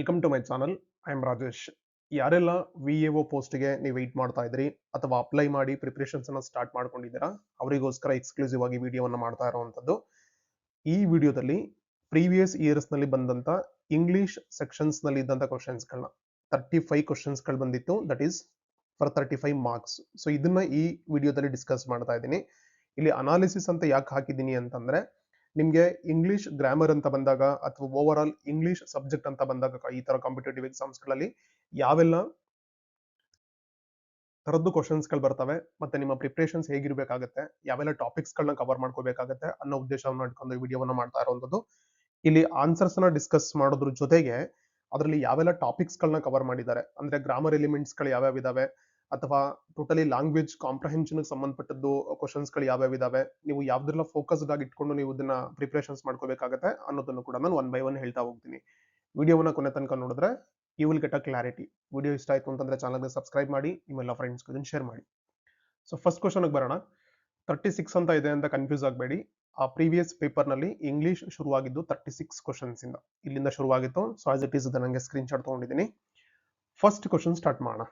Welcome to my channel. I am Rajesh. ಯಾರೆಲ್ಲ VAO ಪೋಸ್ಟ್ಗೆ ನೀವು ವೆಯ್ಟ್ ಮಾಡ್ತಾ ಇದ್ರಿ ಅಥವಾ ಅಪ್ಲೈ ಮಾಡಿ ಪ್ರಿಪ್ರೇಷನ್ಸ್ ಅನ್ನ ಸ್ಟಾರ್ಟ್ ಮಾಡ್ಕೊಂಡಿದ್ದೀರಾ, ಅವರಿಗೋಸ್ಕರ ಎಕ್ಸ್ಕ್ಲೂಸಿವ್ ಆಗಿ ವಿಡಿಯೋವನ್ನು ಮಾಡ್ತಾ ಇರುವಂತದ್ದು. ಈ ವಿಡಿಯೋದಲ್ಲಿ ಪ್ರೀವಿಯಸ್ ಇಯರ್ಸ್ ನಲ್ಲಿ ಬಂದಂತ ಇಂಗ್ಲಿಷ್ ಸೆಕ್ಷನ್ಸ್ ನಲ್ಲಿ ಇದ್ದಂತ ಕ್ವಶನ್ಸ್ಗಳನ್ನ 35 ಕ್ವಶನ್ಸ್ಗಳು ಬಂದಿತ್ತು. That is for 35 marks. So ಇದನ್ನ ಈ ವಿಡಿಯೋದಲ್ಲಿ ಡಿಸ್ಕಸ್ ಮಾಡ್ತಾ ಇದ್ದೀನಿ. ಇಲ್ಲಿ ಅನಾಲಿಸಿಸ್ ಅಂತ ಯಾಕೆ ಹಾಕಿದ್ದೀನಿ ಅಂತಂದ್ರೆ, ನಿಮ್ಗೆ ಇಂಗ್ಲಿಷ್ ಗ್ರಾಮರ್ ಅಂತ ಬಂದಾಗ ಅಥವಾ ಓವರ್ ಆಲ್ ಇಂಗ್ಲಿಷ್ ಸಬ್ಜೆಕ್ಟ್ ಅಂತ ಬಂದಾಗ ಈ ತರ ಕಾಂಪಿಟೇಟಿವ್ ಎಕ್ಸಾಮ್ಸ್ ಗಳಲ್ಲಿ ಯಾವೆಲ್ಲ ತರದ್ದು ಕ್ವಶನ್ಸ್ ಗಳು ಬರ್ತವೆ ಮತ್ತೆ ನಿಮ್ಮ ಪ್ರಿಪರೇಷನ್ಸ್ ಹೇಗಿರ್ಬೇಕಾಗತ್ತೆ, ಯಾವೆಲ್ಲ ಟಾಪಿಕ್ಸ್ ಗಳನ್ನ ಕವರ್ ಮಾಡ್ಕೋಬೇಕಾಗತ್ತೆ ಅನ್ನೋ ಉದ್ದೇಶವನ್ನು ಇಟ್ಕೊಂಡು ವಿಡಿಯೋವನ್ನ ಮಾಡ್ತಾ ಇರುವಂತದ್ದು. ಇಲ್ಲಿ ಆನ್ಸರ್ಸ್ ನ ಡಿಸ್ಕಸ್ ಮಾಡೋದ್ರ ಜೊತೆಗೆ ಅದರಲ್ಲಿ ಯಾವೆಲ್ಲ ಟಾಪಿಕ್ಸ್ ಗಳನ್ನ ಕವರ್ ಮಾಡಿದ್ದಾರೆ, ಅಂದ್ರೆ ಗ್ರಾಮರ್ ಎಲಿಮೆಂಟ್ಸ್ ಗಳು ಯಾವ್ಯಾವ ಇದಾವೆ ಅಥವಾ ಟೋಟಲಿ ಲ್ಯಾಂಗ್ವೇಜ್ ಕಾಂಪ್ರಹೆನ್ಷನ್ ಸಂಬಂಧಪಟ್ಟದ್ದು ಕ್ವಶನ್ಸ್ ಗಳು ಯಾವ್ಯಾವ ಇದಾವೆ, ನೀವು ಯಾವ್ದೆಲ್ಲ ಫೋಕಸ್ಡ್ ಆಗಿ ಇಟ್ಕೊಂಡು ನೀವು ಇದನ್ನ ಪ್ರಿಪರೇಷನ್ಸ್ ಮಾಡ್ಕೋಬೇಕಾಗತ್ತೆ ಅನ್ನೋದನ್ನು ಕೂಡ ನಾನು ಒನ್ ಬೈ ಒನ್ ಹೇಳ್ತಾ ಹೋಗ್ತೀನಿ. ವಿಡಿಯೋವನ್ನ ಕೊನೆ ತನಕ ನೋಡಿದ್ರೆ you will get a clarity. Video ಇಷ್ಟ ಆಯ್ತು ಅಂತಂದ್ರೆ ಚಾನಲ್ಗೆ ಸಬ್ಸ್ಕ್ರೈಬ್ ಮಾಡಿ, ನಿಮ್ಮೆಲ್ಲ ಫ್ರೆಂಡ್ಸ್ಗೆ ಇದನ್ನು ಶೇರ್ ಮಾಡಿ. ಸೊ ಫಸ್ಟ್ ಕ್ವಶನ್ಗೆ ಬರೋಣ. 36 ಅಂತ ಇದೆ ಅಂತ ಕನ್ಫ್ಯೂಸ್ ಆಗಬೇಡಿ. ಆ ಪ್ರೀವಿಯಸ್ ಪೇಪರ್ ನಲ್ಲಿ ಇಂಗ್ಲಿಷ್ ಶುರುವಾಗಿದ್ದು 36 ಕ್ವಶನ್ಸ್ ಇಂದ ಇಲ್ಲಿಂದ ಶುರುವಾಗಿತ್ತು. ಸೊ ಆಸ್ ಇಟ್ ಈಸ್ ನನಗೆ ಸ್ಕ್ರೀನ್ ಶಾಟ್ ತಗೊಂಡಿದ್ದೀನಿ. ಫಸ್ಟ್ ಕ್ವಶನ್ ಸ್ಟಾರ್ಟ್ ಮಾಡೋಣ.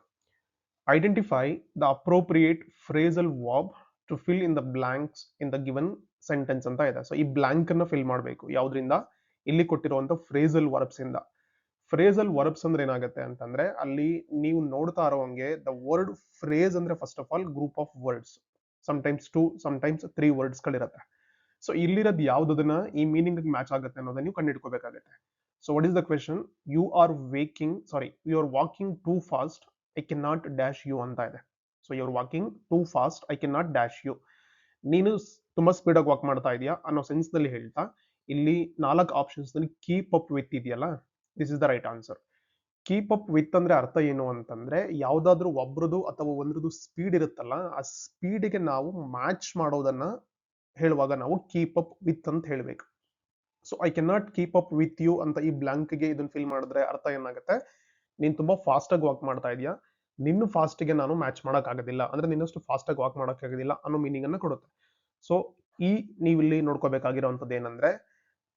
Identify the appropriate phrasal verb to fill in the blanks in the given sentence ಅಂತ ಇದೆ. ಸೊ ಈ ಬ್ಲಾಂಕ್ ಅನ್ನ ಫಿಲ್ ಮಾಡಬೇಕು ಯಾವ್ದ್ರಿಂದ? ಇಲ್ಲಿ ಕೊಟ್ಟಿರುವಂತ ಫ್ರೇಸಲ್ ವರ್ಬ್ಸ್ ಇಂದ. ಫ್ರೇಸಲ್ ವರ್ಬ್ಸ್ ಅಂದ್ರೆ ಏನಾಗುತ್ತೆ ಅಂತಂದ್ರೆ, ಅಲ್ಲಿ ನೀವು ನೋಡ್ತಾ ಇರೋಂಗೆ ದ ವರ್ಡ್ ಫ್ರೇಸ್ ಅಂದ್ರೆ first of all group of words, sometimes 2 sometimes 3 words ಗಳಿರುತ್ತೆ. ಸೊ ಇಲ್ಲಿರೋದು ಯಾವ್ದನ್ನ ಈ ಮೀನಿಂಗ್ ಮ್ಯಾಚ್ ಆಗುತ್ತೆ ಅನ್ನೋದನ್ನ ನೀವು ಕಂಡುಹಿಡ್ಕೋಬೇಕಾಗುತ್ತೆ. So what is the question? You are you are walking too fast, I can not dash you ಅಂತ ಇದೆ. So you are walking too fast, I can not dash you. ನೀನು ತುಂಬಾ ಸ್ಪೀಡ್ ಆಗಿ walk ಮಾಡ್ತಾ ಇದೀಯಾ ಅನ್ನೋ ಸೆನ್ಸ್ ನಲ್ಲಿ ಹೇಳ್ತಾ, ಇಲ್ಲಿ 4 ಆಪ್ಷನ್ಸ್ ನಲ್ಲಿ ಕೀಪ್ ಅಪ್ ವಿತ್ ಇದೆಯಲ್ಲ, this is the right answer. Keep up with ಅಂದ್ರೆ ಅರ್ಥ ಏನು ಅಂತಂದ್ರೆ, ಯಾವ್ದಾದ್ರು ಒಬ್ರದು ಅಥವಾ ಒಂದ್ರದು ಸ್ಪೀಡ್ ಇರುತ್ತಲ್ಲ, ಆ ಸ್ಪೀಡ್ಗೆ ನಾವು ಮ್ಯಾಚ್ ಮಾಡೋದನ್ನ ಹೇಳುವಾಗ ನಾವು ಕೀಪ್ ಅಪ್ ವಿತ್ ಅಂತ ಹೇಳ್ಬೇಕು. So I can not keep up with you ಅಂತ ಈ ಬ್ಲಾಂಕ್ ಗೆ ಇದನ್ನ ಫಿಲ್ ಮಾಡಿದ್ರೆ ಅರ್ಥ ಏನಾಗುತ್ತೆ? ನೀನ್ ತುಂಬಾ ಫಾಸ್ಟ್ ಆಗಿ ವಾಕ್ ಮಾಡ್ತಾ ಇದೀಯಾ, ನಿನ್ನ ಫಾಸ್ಟ್ ಗೆ ನಾನು ಮ್ಯಾಚ್ ಮಾಡಕ್ ಆಗೋದಿಲ್ಲ, ಅಂದ್ರೆ ನಿನ್ನಷ್ಟು ಫಾಸ್ಟ್ ಆಗಿ ವಾಕ್ ಮಾಡಕ್ ಆಗೋದಿಲ್ಲ ಅನ್ನೋ ಮೀನಿಂಗ್ ಅನ್ನ ಕೊಡುತ್ತೆ. ಸೊ ಈ ನೀವಿಲ್ಲಿ ನೋಡ್ಕೋಬೇಕಾಗಿರುವಂತದ್ದು ಏನಂದ್ರೆ,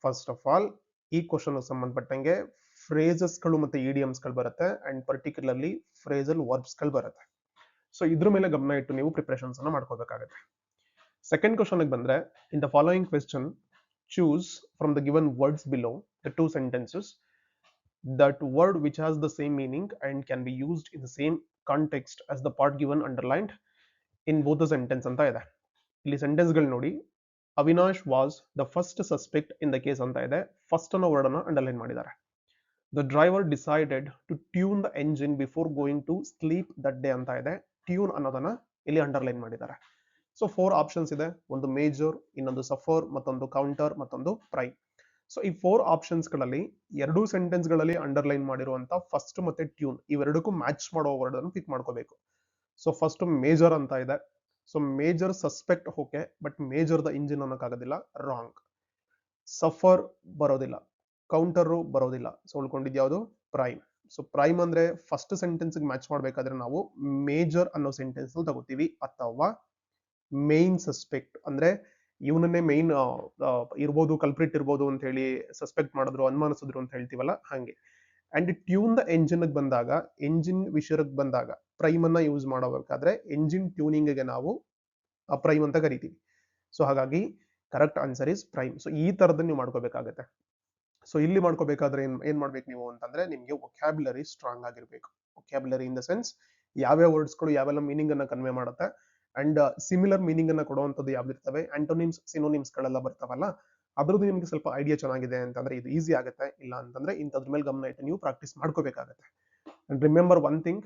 ಫಸ್ಟ್ ಆಫ್ ಆಲ್ ಈ ಕ್ವಶನ್ ಸಂಬಂಧಪಟ್ಟಂಗೆ ಫ್ರೇಸಸ್ ಗಳು ಮತ್ತೆ ಇಡಿಯಮ್ಸ್ ಗಳು ಬರುತ್ತೆ ಅಂಡ್ ಪರ್ಟಿಕ್ಯುಲರ್ಲಿ ಫ್ರೇಸಲ್ ವರ್ಬ್ಸ್ ಗಳು ಬರುತ್ತೆ. ಸೊ ಇದ್ರ ಮೇಲೆ ಗಮನ ಇಟ್ಟು ನೀವು ಪ್ರಿಪರೇಷನ್ಸ್ ಅನ್ನ ಮಾಡ್ಕೋಬೇಕಾಗುತ್ತೆ. ಸೆಕೆಂಡ್ ಕ್ವಶನ್ ಬಂದ್ರೆ, in the following question choose from the given words below the two sentences that word which has the same meaning and can be used in the same context as the part given underlined in both the sentence ಅಂತ ಇದೆ. ಇಲ್ಲಿ sentence ಗಳು ನೋಡಿ. Avinash was the first suspect in the case ಅಂತ ಇದೆ. First ಅನ್ನೋ word ಅನ್ನ underline ಮಾಡಿದ್ದಾರೆ. The driver decided to tune the engine before going to sleep that day ಅಂತ ಇದೆ. ಟ್ಯೂನ್ ಅನ್ನೋದನ್ನ ಇಲ್ಲಿ ಅಂಡರ್ಲೈನ್ ಮಾಡಿದ್ದಾರೆ. ಸೊ 4 ಆಪ್ಷನ್ಸ್ ಇದೆ. ಒಂದು ಮೇಜರ್, ಇನ್ನೊಂದು ಸಫರ್, ಮತ್ತೊಂದು ಕೌಂಟರ್, ಮತ್ತೊಂದು ಪ್ರೈಮ್. ಸೊ ಈ 4 ಆಪ್ಷನ್ಸ್ ಗಳಲ್ಲಿ ಎರಡೂ ಸೆಂಟೆನ್ಸ್ ಗಳಲ್ಲಿ ಅಂಡರ್ಲೈನ್ ಮಾಡಿರುವಂತ ಫಸ್ಟ್ ಮತ್ತೆ ಟ್ಯೂನ್ ಇವೆರಡಕ್ಕೂ ಮ್ಯಾಚ್ ಮಾಡೋ ವರ್ಡ್ ಅನ್ನು ಪಿಕ್ ಮಾಡ್ಕೋಬೇಕು. ಸೊ ಫಸ್ಟ್ ಮೇಜರ್ ಅಂತ ಇದೆ. So major suspect okay, but major the engine ಅನ್ನೋಕ್ಕಾಗೋದಿಲ್ಲ, ರಾಂಗ್. ಸಫರ್ ಬರೋದಿಲ್ಲ, ಕೌಂಟರ್ ಬರೋದಿಲ್ಲ. ಸೊ ಉಳ್ಕೊಂಡಿದ್ ಯಾವುದು? ಪ್ರೈಮ್. ಸೊ ಪ್ರೈಮ್ ಅಂದ್ರೆ ಫಸ್ಟ್ ಸೆಂಟೆನ್ಸ್ ಮ್ಯಾಚ್ ಮಾಡ್ಬೇಕಾದ್ರೆ ನಾವು ಮೇಜರ್ ಅನ್ನೋ ಸೆಂಟೆನ್ಸ್ ತಗೋತೀವಿ, ಅಥವಾ ಮೇನ್ ಸಸ್ಪೆಕ್ಟ್ ಅಂದ್ರೆ ಇವನನ್ನೇ ಮೇನ್ ಇರ್ಬೋದು, ಕಲ್ಪ್ರಿಟ್ ಇರ್ಬೋದು ಅಂತ ಹೇಳಿ ಸಸ್ಪೆಕ್ಟ್ ಮಾಡಿದ್ರು, ಅನುಮಾನಿಸಿದ್ರು ಅಂತ ಹೇಳ್ತೀವಲ್ಲ, ಹಂಗೆ. ಅಂಡ್ ಟ್ಯೂನ್ ದ ಎಂಜಿನ್ ಬಂದಾಗ, ಎಂಜಿನ್ ವಿಷಯಕ್ಕೆ ಬಂದಾಗ ಪ್ರೈಮ್ ಅನ್ನ ಯೂಸ್ ಮಾಡಬೇಕಾದ್ರೆ ಎಂಜಿನ್ ಟ್ಯೂನಿಂಗ್ ಗೆ ನಾವು ಪ್ರೈಮ್ ಅಂತ ಕರಿತೀವಿ. ಸೊ ಹಾಗಾಗಿ correct answer is prime. So ಈ ತರದ್ದು ನೀವು ಮಾಡ್ಕೋಬೇಕಾಗತ್ತೆ. ಸೊ ಇಲ್ಲಿ ಮಾಡ್ಕೋಬೇಕಾದ್ರೆ ಏನ್ ಮಾಡ್ಬೇಕು ನೀವು ಅಂತಂದ್ರೆ, ನಿಮ್ಗೆ ವೊಕ್ಯಾಬ್ಯುಲರಿ ಸ್ಟ್ರಾಂಗ್ ಆಗಿರ್ಬೇಕು. ವೊಕ್ಯಾಬ್ಯುಲರಿ ಇನ್ ದ ಸೆನ್ಸ್ ಯಾವ್ಯಾವ ವರ್ಡ್ಸ್ ಗಳು ಯಾವೆಲ್ಲ ಮೀನಿಂಗ್ ಅನ್ನ ಕನ್ವೆ ಮಾಡುತ್ತೆ ಅಂಡ್ ಸಿಮಿಲರ್ ಮೀನಿಂಗ್ ಅನ್ನ ಕೊಡುವಂತದ್ದು ಯಾವ್ದಿರ್ತವೆ, ಆಂಟೋನಿಮ್ಸ್, ಸಿನೋನಿಮ್ಸ್ ಗಳೆಲ್ಲ ಬರ್ತಾವಲ್ಲ, ಅದ್ರದ್ದು ನಿಮ್ಗೆ ಸ್ವಲ್ಪ ಐಡಿಯಾ ಚೆನ್ನಾಗಿದೆ ಅಂತಂದ್ರೆ ಇದು ಈಸಿ ಆಗುತ್ತೆ. ಇಲ್ಲ ಅಂತಂದ್ರೆ ಇಂಥದ್ರ ಮೇಲೆ ಗಮನ ಇಟ್ಟು ನೀವು ಪ್ರಾಕ್ಟೀಸ್ ಮಾಡ್ಕೋಬೇಕಾಗತ್ತೆ. ಅಂಡ್ ರಿಮೆಂಬರ್ ಒನ್ ಥಿಂಗ್,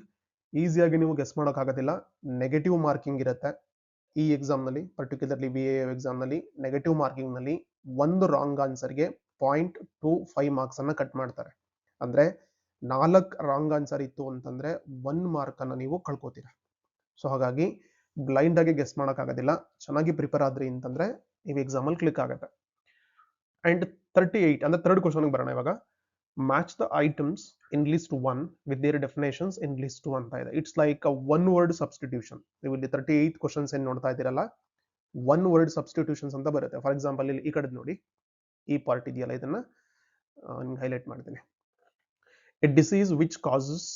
ಈಸಿಯಾಗಿ ನೀವು ಗೆಸ್ ಮಾಡೋಕ್ಕಾಗೋದಿಲ್ಲ. ನೆಗೆಟಿವ್ ಮಾರ್ಕಿಂಗ್ ಇರುತ್ತೆ ಈ ಎಕ್ಸಾಮ್ ನಲ್ಲಿ, ಪರ್ಟಿಕ್ಯುಲರ್ಲಿ VAO ಎಕ್ಸಾಮ್ ನಲ್ಲಿ. ನೆಗೆಟಿವ್ ಮಾರ್ಕಿಂಗ್ ನಲ್ಲಿ ಒಂದು ರಾಂಗ್ ಆನ್ಸರ್ಗೆ 0.25 ಮಾರ್ಕ್ಸ್ ಅನ್ನ ಕಟ್ ಮಾಡ್ತಾರೆ. ಅಂದ್ರೆ 4 ರಾಂಗ್ ಆನ್ಸರ್ ಇತ್ತು ಅಂತಂದ್ರೆ 1 ಮಾರ್ಕ್ ಅನ್ನ ನೀವು ಕಳ್ಕೊತೀರಾ. ಸೊ ಹಾಗಾಗಿ ಬ್ಲೈಂಡ್ ಆಗಿ ಗೆಸ್ ಮಾಡೋಕ್ಕಾಗೋದಿಲ್ಲ. ಚೆನ್ನಾಗಿ ಪ್ರಿಪೇರ್ ಆದ್ರಿ ಅಂತಂದ್ರೆ ನೀವು ಎಕ್ಸಾಮ್ ಅಲ್ಲಿ ಕ್ಲಿಕ್ ಆಗುತ್ತೆ. ಅಂಡ್ 38 ಅಂದ್ರೆ ಥರ್ಡ್ ಕ್ವಶನ್ ಬರೋಣ ಇವಾಗ. Match the items in list 1 with their definitions in list 2 ಅಂತ ಇದೆ. It's like one word substitution. ನೀವು ಇಲ್ಲಿ 38 ಕ್ವಶನ್ಸ್ ಏನ್ ನೋಡ್ತಾ ಇದ್ದೀರಲ್ಲ, ಒನ್ ವರ್ಡ್ ಸಬ್ಸ್ಟಿಟ್ಯೂಷನ್ಸ್ ಅಂತ ಬರುತ್ತೆ. ಫಾರ್ ಎಕ್ಸಾಂಪಲ್ ಇಲ್ಲಿ ಈ ಕಡೆ ನೋಡಿ, ಈ ಪಾರ್ಟ್ ಇದೆಯಲ್ಲ, ಇದನ್ನ ನಿಮ್ಗೆ ಹೈಲೈಟ್ ಮಾಡ್ತೀನಿ. A disease which causes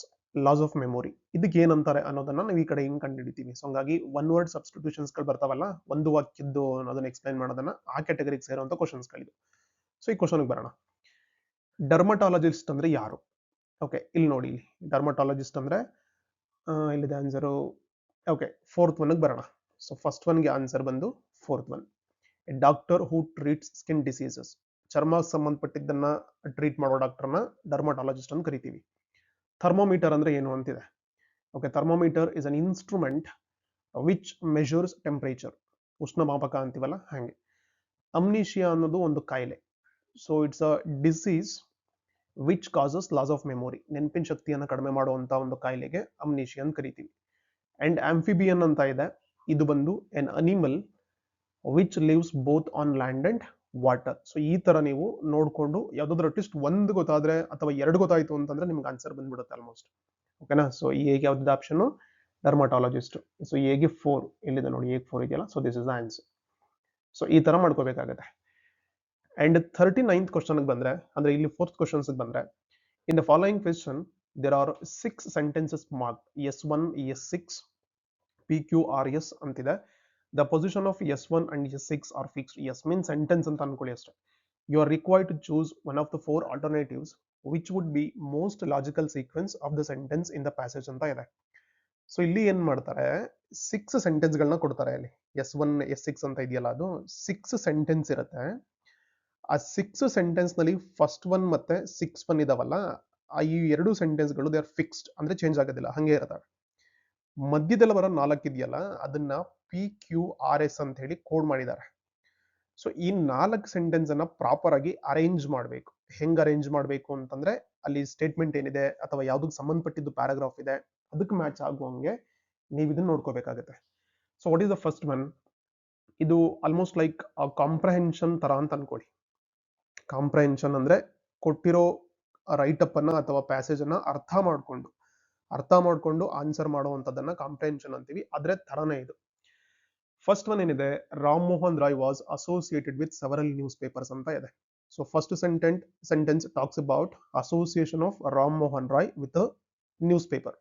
loss of memory. ಇದಕ್ಕೆ ಏನಂತಾರೆ ಅನ್ನೋದನ್ನ ನಾವು ಈ ಕಡೆ ಹಿಂಗ್ ಕಂಡುಹಿಡಿತೀವಿ. ಸೊ ಹಂಗಾಗಿ ಒನ್ ವರ್ಡ್ ಸಬ್ಸ್ಟಿಟ್ಯೂಷನ್ಸ್ ಗಳು ಬರ್ತಾವಲ್ಲ, ಒಂದು ವಾಕ್ಯದ್ದು ಅದನ್ನ ಎಕ್ಸ್ಪ್ಲೈನ್ ಮಾಡೋದನ್ನ ಆ ಕ್ಯಾಟಗರಿಗೆ ಸೇರುವಂತ ಕ್ವಶನ್ಸ್ ಗಳಿದು. ಸೊ ಈ ಕ್ವಶನ್ಗೆ ಬರೋಣ. ಡರ್ಮಟಾಲಜಿಸ್ಟ್ ಅಂದ್ರೆ ಯಾರು? ಓಕೆ, ಇಲ್ಲಿ ನೋಡಿ, ಇಲ್ಲಿ ಡರ್ಮಟಾಲಜಿಸ್ಟ್ ಅಂದ್ರೆ ಇಲ್ಲಿದೆ ಆನ್ಸರು. ಓಕೆ, ಫೋರ್ತ್ ಒನ್ಗೆ ಬರೋಣ. ಸೊ ಫಸ್ಟ್ ಒನ್ಗೆ ಆನ್ಸರ್ ಬಂದು fourth one. A doctor who treats skin diseases. ಚರ್ಮಕ್ಕೆ ಸಂಬಂಧಪಟ್ಟಿದ್ದನ್ನ ಟ್ರೀಟ್ ಮಾಡೋ ಡಾಕ್ಟರ್ನ ಡರ್ಮಟಾಲಜಿಸ್ಟ್ ಅಂತ ಕರಿತೀವಿ. ಥರ್ಮೋಮೀಟರ್ ಅಂದ್ರೆ ಏನು ಅಂತಿದೆ. Okay, thermometer is an instrument which measures temperature. ಉಷ್ಣಮಾಪಕ ಅಂತೀವಲ್ಲ ಹಾಗೆ. ಅಮ್ನೀಷಿಯಾ ಅನ್ನೋದು ಒಂದು ಕಾಯಿಲೆ. So it's a disease which causes loss of memory. ನೆನಪಿನ ಶಕ್ತಿಯನ್ನು ಕಡಿಮೆ ಮಾಡುವಂತ ಒಂದು ಕಾಯಿಲೆಗೆ ಅಮ್ನೀಷಿಯಾ ಅಂತ ಕರಿತೀವಿ. ಅಂಡ್ ಆಂಫಿಬಿಯನ್ ಅಂತ ಇದೆ. ಇದು ಬಂದು N animal which lives both on land and water. So ಈ ತರ ನೀವು ನೋಡ್ಕೊಂಡು ಯಾವ್ದಾದ್ರು ಅಟ್ಲೀಸ್ಟ್ ಒಂದು ಗೊತ್ತಾದ್ರೆ ಅಥವಾ ಎರಡು ಗೊತ್ತಾಯ್ತು ಅಂತಂದ್ರೆ ನಿಮ್ಗೆ ಆನ್ಸರ್ ಬಂದ್ಬಿಡುತ್ತೆ ಆಲ್ಮೋಸ್ಟ್. ಓಕೆನಾ? ಸೊ ಎಗೆ ಯಾವ್ದು ಆಪ್ಷನ್? ಡರ್ಮಟಾಲಜಿಸ್ಟ್. ಸೊ ಎಗೆ 4 ಇಲ್ಲಿದೆ ನೋಡಿ, ಎಗೆ 4 ಇದೆಯಲ್ಲ. So this is the answer. So ಈ ತರ ಮಾಡ್ಕೋಬೇಕಾಗತ್ತೆ. ಅಂಡ್ 39th ಕ್ವಶನ್ ಬಂದ್ರೆ, ಅಂದ್ರೆ ಇಲ್ಲಿ 4th ಕ್ವಶನ್ಸ್ ಬಂದ್ರೆ, in the following question there are 6 sentences mark S1 S6 PQRS ಅಂತಿದೆ. The position of S1 and S6 are fixed. S mean sentence ಅಂತ ಅನ್ಕೊಳ್ಳಿ ಅಷ್ಟೇ. You are required to choose one of the 4 alternatives which would be most logical sequence of the sentence in the passage ಅಂತ ಇದೆ. So ಇಲ್ಲಿ ಏನ್ ಮಾಡ್ತಾರೆ, 6 sentence ಗಳನ್ನ ಕೊಡ್ತಾರೆ. ಅಲ್ಲಿ S1 S6 ಅಂತ ಇದೆಯಲ್ಲ, ಅದು 6 ಸೆಂಟೆನ್ಸ್ ಇರುತ್ತೆ. ಆ 6 ಸೆಂಟೆನ್ಸ್ ನಲ್ಲಿ ಫಸ್ಟ್ ಒನ್ ಮತ್ತೆ 6 ಇದಾವಲ್ಲ, ಈ ಎರಡು ಸೆಂಟೆನ್ಸ್ ಗಳು ದೇ ಆರ್ ಫಿಕ್ಸ್ಡ್, ಅಂದ್ರೆ ಚೇಂಜ್ ಆಗೋದಿಲ್ಲ, ಹಂಗೆ ಇರ್ತವೆ. ಮಧ್ಯದಲ್ಲಿ ಬರೋ 4 ಇದೆಯಲ್ಲ, ಅದನ್ನ PQRS ಅಂತ ಹೇಳಿ ಕೋಡ್ ಮಾಡಿದ್ದಾರೆ. ಸೊ ಈ 4 ಸೆಂಟೆನ್ಸ್ ಅನ್ನ ಪ್ರಾಪರ್ ಆಗಿ ಅರೇಂಜ್ ಮಾಡಬೇಕು. ಹೆಂಗ್ ಅರೇಂಜ್ ಮಾಡಬೇಕು ಅಂತಂದ್ರೆ, ಅಲ್ಲಿ ಸ್ಟೇಟ್ಮೆಂಟ್ ಏನಿದೆ ಅಥವಾ ಯಾವ್ದಕ್ಕೆ ಸಂಬಂಧಪಟ್ಟಿದ್ದು ಪ್ಯಾರಾಗ್ರಾಫ್ ಇದೆ ಅದಕ್ಕೆ ಮ್ಯಾಚ್ ಆಗುವಂಗೆ ನೀವು ಇದನ್ನ ನೋಡ್ಕೋಬೇಕಾಗುತ್ತೆ. So what is the first one? ಇದು ಆಲ್ಮೋಸ್ಟ್ ಲೈಕ್ ಕಾಂಪ್ರಹೆನ್ಷನ್ ತರ ಅಂತ ಅನ್ಕೊಳ್ಳಿ. ಕಾಂಪ್ರಹೆನ್ಷನ್ ಅಂದ್ರೆ ಕೊಟ್ಟಿರೋ ರೈಟ್ ಅಪ್ ಅನ್ನ ಅಥವಾ ಪ್ಯಾಸೇಜ್ ಅನ್ನ ಅರ್ಥ ಮಾಡ್ಕೊಂಡು ಆನ್ಸರ್ ಮಾಡುವಂತದನ್ನ ಕಾಂಪ್ರಹೆನ್ಷನ್ ಅಂತೀವಿ. ಅದ್ರ ತರನೇ ಇದು. ಫಸ್ಟ್ ಒನ್ ಏನಿದೆ, Ram Mohan Roy was associated with several newspapers ಅಂತ ಇದೆ. So first sentence talks about association of Ram Mohan Roy with newspaper.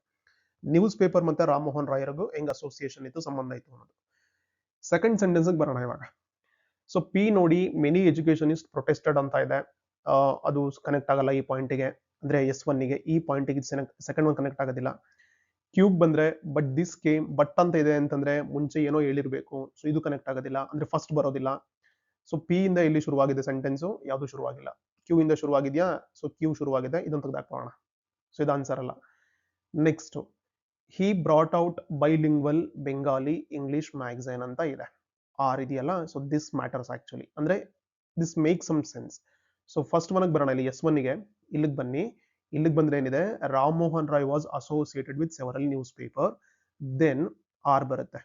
Newspaper ಮತ್ತೆ ರಾಮ್ ಮೋಹನ್ ರಾಯ್ರಿಗೂ ಹೆಂಗ್ ಅಸೋಸಿಯೇಷನ್ ಇತ್ತು, ಸಂಬಂಧ ಇತ್ತು ಅನ್ನೋದು. ಸೆಕೆಂಡ್ ಸೆಂಟೆನ್ಸ್ ಬರೋಣ ಇವಾಗ. ಸೊ ಪಿ ನೋಡಿ, ಮೆನಿ ಎಜುಕೇಶನಿಸ್ಟ್ ಪ್ರೊಟೆಸ್ಟೆಡ್ ಅಂತ ಇದೆ. ಅದು ಕನೆಕ್ಟ್ ಆಗಲ್ಲ ಈ ಪಾಯಿಂಟ್ಗೆ, ಅಂದ್ರೆ S1 ಗೆ. ಈ ಪಾಯಿಂಟ್ಗೆ ಸೆಕೆಂಡ್ ಒನ್ ಕನೆಕ್ಟ್ ಆಗೋದಿಲ್ಲ. ಕ್ಯೂಬ್ ಬಂದ್ರೆ ಬಟ್ ದಿಸ್ ಕೇಮ್, ಬಟ್ ಅಂತ ಇದೆ ಅಂತಂದ್ರೆ ಮುಂಚೆ ಏನೋ ಹೇಳಿರ್ಬೇಕು. ಸೊ ಇದು ಕನೆಕ್ಟ್ ಆಗೋದಿಲ್ಲ, ಅಂದ್ರೆ ಫಸ್ಟ್ ಬರೋದಿಲ್ಲ. ಸೊ ಪಿ ಇಂದ ಇಲ್ಲಿ ಶುರುವಾಗಿದೆ ಸೆಂಟೆನ್ಸ್, ಯಾವುದು ಶುರುವಾಗಿಲ್ಲ. ಕ್ಯೂ ಇಂದ ಶುರುವಾಗಿದ್ಯಾ? ಸೊ ಕ್ಯೂ ಶುರುವಾಗಿದೆ, ಇದನ್ನ ತೆಗೆದಾಕೋಣ. ಸೊ ಇದು ಆನ್ಸರ್ ಅಲ್ಲ. Next, he brought out bilingual Bengali English magazine ಅಂತ ಇದೆ. ಆರ್ ಇದೆಯಲ್ಲ, ಸೊ ದಿಸ್ ಮ್ಯಾಟರ್ಸ್ ಆಕ್ಚುಲಿ, ಅಂದ್ರೆ this make some sense. So first ಒನ್ಗೆ ಬರೋಣ. ಇಲ್ಲಿ S1 ಗೆ ಇಲ್ಲಿಗೆ ಬನ್ನಿ. ಇಲ್ಲಿಗೆ ಬಂದ್ರೆ ಏನಿದೆ, Ram Mohan Roy was associated with several newspaper. Then R ಬರುತ್ತೆ.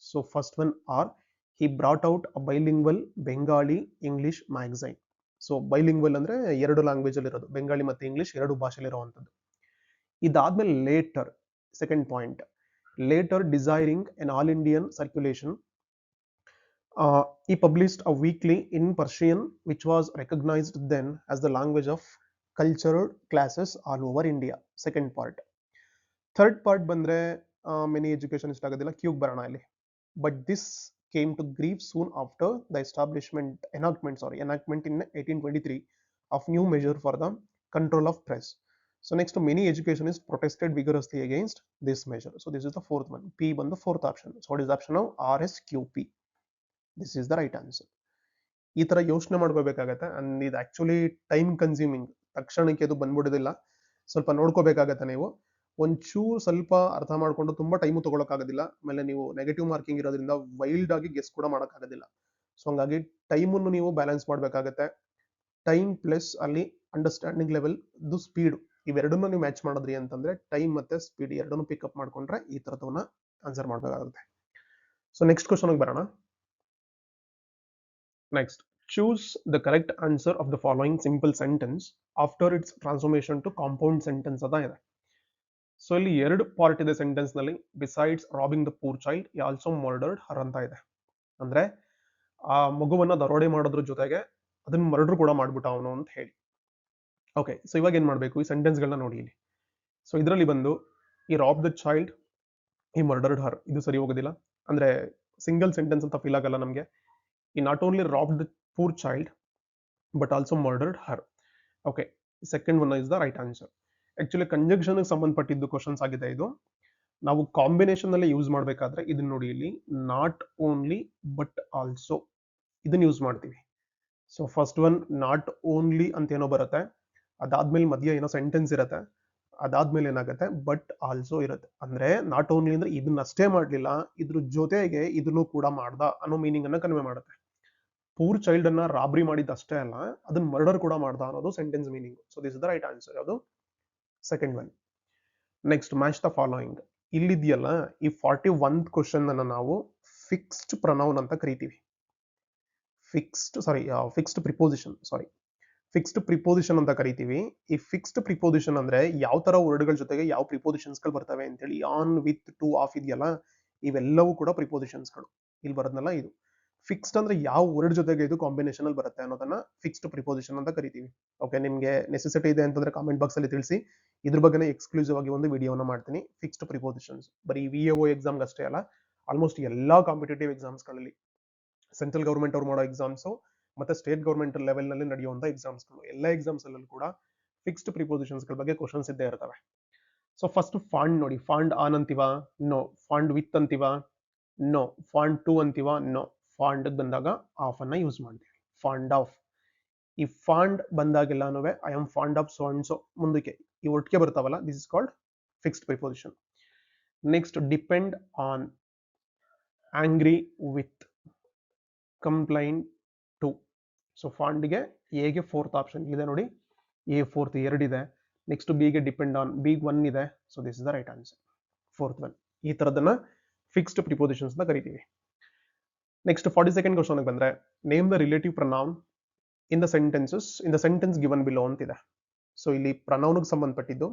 So first one R, he brought out a bilingual Bengali English magazine. So bilingual ಅಂದ್ರೆ ಎರಡು ಲ್ಯಾಂಗ್ವೇಜ್ ಅಲ್ಲಿ ಇರೋದು, ಬೆಂಗಾಲಿ ಮತ್ತೆ ಇಂಗ್ಲಿಷ್ ಎರಡು ಭಾಷೆಯಲ್ಲಿ ಇರುವಂತದ್ದು. ಇದಾದ್ಮೇಲೆ later, second point, later desiring an all Indian circulation, he published a weekly in Persian which was recognized then as the language of cultural classes all over India. Second part. Third part ಬಂದ್ರೆ many educationist ಆಗೋದಿಲ್ಲ, cube ಬರೋಣ ಇಲ್ಲಿ. But this came to grief soon after the enactment in 1823 of new measure for the control of press. So next, many educationists protested vigorously against this measure. So this is the fourth one. P ಬಂದು fourth option. So what is the option now? RSQP. This is the right answer. ಈ ತರ ಯೋಚನೆ ಮಾಡ್ಕೋಬೇಕಾಗತ್ತೆ. And ಇದು actually time consuming, ತಕ್ಷಣಕ್ಕೆ ಅದು ಬಂದ್ಬಿಡೋದಿಲ್ಲ. ಸ್ವಲ್ಪ ನೋಡ್ಕೋಬೇಕಾಗತ್ತೆ ನೀವು. ಒಂಚೂರು ಸ್ವಲ್ಪ ಅರ್ಥ ಮಾಡ್ಕೊಂಡು ತುಂಬಾ ಟೈಮು ತಗೊಳಕ್ಕಾಗೋದಿಲ್ಲ. ಆಮೇಲೆ ನೀವು ನೆಗೆಟಿವ್ ಮಾರ್ಕಿಂಗ್ ಇರೋದ್ರಿಂದ ವೈಲ್ಡ್ ಆಗಿ ಗೆಸ್ ಕೂಡ ಮಾಡೋಕ್ಕಾಗೋದಿಲ್ಲ. ಸೊ ಹಂಗಾಗಿ ಟೈಮನ್ನು ನೀವು ಬ್ಯಾಲೆನ್ಸ್ ಮಾಡ್ಬೇಕಾಗತ್ತೆ. ಟೈಮ್ ಪ್ಲಸ್ ಅಲ್ಲಿ ಅಂಡರ್ಸ್ಟ್ಯಾಂಡಿಂಗ್ ಲೆವೆಲ್, ಇದು ಸ್ಪೀಡ್, ಇವೆರಡನ್ನು ನೀವು ಮ್ಯಾಚ್ ಮಾಡಿದ್ರಿ ಅಂತಂದ್ರೆ ಟೈಮ್ ಮತ್ತೆ ಸ್ಪೀಡ್ ಎರಡನ್ನು ಪಿಕಪ್ ಮಾಡ್ಕೊಂಡ್ರೆ ಈ ತರದವನ್ನ ಆನ್ಸರ್ ಮಾಡ್ಬೇಕಾಗುತ್ತೆ. ಸೊ ನೆಕ್ಸ್ಟ್ ಕ್ವಶನ್ ಬರೋಣ. Next, choose the correct answer of the following simple sentence after its transformation to compound sentence ಅಂತ ಇದೆ. ಸೊ ಇಲ್ಲಿ ಎರಡು ಪಾರ್ಟ್ ಇದೆ ಸೆಂಟೆನ್ಸ್ ನಲ್ಲಿ. Besides robbing the poor child, he also murdered her ಅಂತ ಇದೆ. ಅಂದ್ರೆ ಆ ಮಗುವನ್ನ ದರೋಡೆ ಮಾಡೋದ್ರ ಜೊತೆಗೆ ಅದನ್ನ ಮರ್ಡರ್ ಕೂಡ ಮಾಡ್ಬಿಟ್ಟ ಅವನು ಅಂತ ಹೇಳಿ. ಓಕೆ, ಸೊ ಇವಾಗ ಏನ್ ಮಾಡಬೇಕು, ಈ ಸೆಂಟೆನ್ಸ್ಗಳನ್ನ ನೋಡಿ ಇಲ್ಲಿ. ಸೊ ಇದರಲ್ಲಿ ಬಂದು ಈ ರಾಬ್ ದ ಚೈಲ್ಡ್, ಈ ಮರ್ಡರ್ಡ್ ಹರ್, ಇದು ಸರಿ ಹೋಗೋದಿಲ್ಲ. ಅಂದ್ರೆ ಸಿಂಗಲ್ ಸೆಂಟೆನ್ಸ್ ಅಂತ ಫೀಲ್ ಆಗಲ್ಲ ನಮಗೆ. ಈ not only rob the poor child but also murdered her. Okay, second one is the right answer. Actually conjunction ಸಂಬಂಧಪಟ್ಟಿದ್ದು ಕ್ವಶನ್ಸ್ ಆಗಿದೆ ಇದು. ನಾವು ಕಾಂಬಿನೇಷನ್ ಅಲ್ಲಿ ಯೂಸ್ ಮಾಡಬೇಕಾದ್ರೆ ಇದನ್ನ ನೋಡಿ ಇಲ್ಲಿ, ನಾಟ್ ಓನ್ಲಿ ಬಟ್ ಆಲ್ಸೋ ಇದನ್ನ ಯೂಸ್ ಮಾಡ್ತೀವಿ. So first one not only ಅಂತ ಏನೋ ಬರುತ್ತೆ, ಅದಾದ್ಮೇಲೆ ಮಧ್ಯ ಏನೋ ಸೆಂಟೆನ್ಸ್ ಇರುತ್ತೆ, ಅದಾದ್ಮೇಲೆ ಏನಾಗುತ್ತೆ ಬಟ್ ಆಲ್ಸೋ ಇರುತ್ತೆ. ಅಂದ್ರೆ ನಾಟ್ ಓನ್ಲಿ ಅಂದ್ರೆ ಇದನ್ನಷ್ಟೇ ಮಾಡ್ಲಿಲ್ಲ, ಇದ್ರ ಜೊತೆಗೆ ಇದನ್ನು ಕೂಡ ಮಾಡ್ದ ಅನ್ನೋ ಮೀನಿಂಗ್ ಅನ್ನ ಕನ್ವೆ ಮಾಡುತ್ತೆ. ಪೂರ್ ಚೈಲ್ಡ್ ಅನ್ನ ರಾಬ್ರಿ ಮಾಡಿದ್ದಷ್ಟೇ ಅಲ್ಲ, ಅದನ್ನ ಮರ್ಡರ್ ಕೂಡ ಮಾಡ್ದ ಅನ್ನೋದು sentence meaning. So this is the right answer. ಯಾವುದು? Second one. Next, match the following. ಇಲ್ಲಿದೆಯಲ್ಲ, ಈ 41 ಕ್ವಶನ್ ಅನ್ನ ನಾವು ಫಿಕ್ಸ್ಡ್ ಪ್ರನೌನ್ ಅಂತ ಕರಿತೀವಿ. ಫಿಕ್ಸ್ಡ್ ಪ್ರಿಪೋಸಿಷನ್, ಫಿಕ್ಸ್ಡ್ ಪ್ರಿಪೋಸಿಷನ್ ಅಂತ ಕರಿತೀವಿ. ಈ ಫಿಕ್ಸ್ಡ್ ಪ್ರಿಪೋಸಿಷನ್ ಅಂದ್ರೆ ಯಾವ ತರ ವರ್ಡ್ಗಳ ಜೊತೆಗೆ ಯಾವ ಪ್ರಿಪೋಸಿಷನ್ಸ್ ಗಳು ಬರ್ತವೆ ಅಂತೇಳಿ. ಆನ್, ವಿತ್, ಟು, ಆಫ್ ಇದೆಯಲ್ಲ, ಇವೆಲ್ಲವೂ ಕೂಡ ಪ್ರಿಪೋಸಿಷನ್ಸ್ಗಳು. ಇಲ್ಲಿ ಬರೋದ್ನಲ್ಲ ಇದು ಫಿಕ್ಸ್ಡ್ ಅಂದ್ರೆ ಯಾವ ವರ್ಡ್ ಜೊತೆಗೆ ಇದು ಕಾಂಬಿನೇಷನ್ ಅಲ್ಲಿ ಬರುತ್ತೆ ಅನ್ನೋದನ್ನ ಫಿಕ್ಸ್ಡ್ ಪ್ರಿಪೋಸಿಷನ್ ಅಂತ ಕರಿತೀವಿ. ಓಕೆ, ನಿಮ್ಗೆ ನೆಸೆಸಿಟಿ ಇದೆ ಅಂತಂದ್ರೆ ಕಾಮೆಂಟ್ ಬಾಕ್ಸ್ ಅಲ್ಲಿ ತಿಳಿಸಿ. ಇದ್ರ ಬಗ್ಗೆ ಎಕ್ಸ್ಕ್ಲೂಸಿವ್ ಆಗಿ ಒಂದು ವಿಡಿಯೋನ ಮಾಡ್ತೀನಿ. ಫಿಕ್ಸ್ಡ್ ಪ್ರಿಪೋಸಿಷನ್ಸ್ ಬರೀ VAO ಎಕ್ಸಾಮ್ ಅಷ್ಟೇ ಅಲ್ಲ, ಆಲ್ಮೋಸ್ಟ್ ಎಲ್ಲಾ ಕಾಂಪಿಟೇಟಿವ್ ಎಕ್ಸಾಮ್ಸ್ ಗಳಲ್ಲಿ, ಸೆಂಟ್ರಲ್ ಗೌರ್ಮೆಂಟ್ ಅವ್ರು ಮಾಡೋ ಎಕ್ಸಾಮ್ಸ್ ಮತ್ತೆ ಸ್ಟೇಟ್ ಗೌರ್ಮೆಂಟ್ ಲೆವೆಲ್ ನಲ್ಲಿ ನಡೆಯುವಂತ ಎಕ್ಸಾಮ್ಸ್ಗಳು, ಎಲ್ಲ ಎಕ್ಸಾಮ್ಸ್ ಅಲ್ಲೂ ಕೂಡ ಫಿಕ್ಸ್ಡ್ ಪ್ರಿಪೋಸಿಷನ್ಸ್ ಗಳ ಬಗ್ಗೆ ಕ್ವಶನ್ಸ್ ಇದ್ದೇ ಇರ್ತವೆ. ಸೊ ಫಸ್ಟ್ ಫಾಂಡ್ ನೋಡಿ, ಫಾಂಡ್ ಆನ್ ಅಂತೀವ? ನೋ. ಫಾಂಡ್ ವಿತ್ ಅಂತೀವ? ನೋ. ಫಾಂಡ್ ಟು ಅಂತೀವ? ನೋ. ಫಾಂಡ್ ಬಂದಾಗ ಆಫ್ ಅನ್ನ ಯೂಸ್ ಮಾಡ್ತೀವಿ, ಫಾಂಡ್ ಆಫ್. ಈ ಫಾಂಡ್ ಬಂದಾಗೆಲ್ಲಾನು I am fond of so and so ಮುಂದಕ್ಕೆ ಈ ಒಟ್ಟಿಗೆ ಬರ್ತಾವಲ್ಲ, this is called fixed preposition. Next, depend on, angry with, complain to. So ಫಾಂಡ್ಗೆ ಎಗೆ ಫೋರ್ತ್ ಆಪ್ಷನ್ ಇದೆ ನೋಡಿ, ಎ ಫೋರ್ತ್ ಎರಡಿದೆ. ನೆಕ್ಸ್ಟ್ ಬಿಗೆ ಡಿಪೆಂಡ್ ಆನ್, ಬಿಗ್ ಒನ್ ಇದೆ. So this is the right answer, fourth one. ಈ ತರದನ್ನ ಫಿಕ್ಸ್ಡ್ ಪ್ರಿಪೋಸಿಷನ್ಸ್ ಅಂತ ಕರಿತೀವಿ. ನೆಕ್ಸ್ಟ್ 42nd ಕ್ವಶನ್ ಬಂದ್ರೆ, name the relative pronoun in the sentences in the sentence given below ಅಂತಿದೆ. So ಇಲ್ಲಿ ಪ್ರನೌನ್ಗೆ ಸಂಬಂಧಪಟ್ಟಿದ್ದು,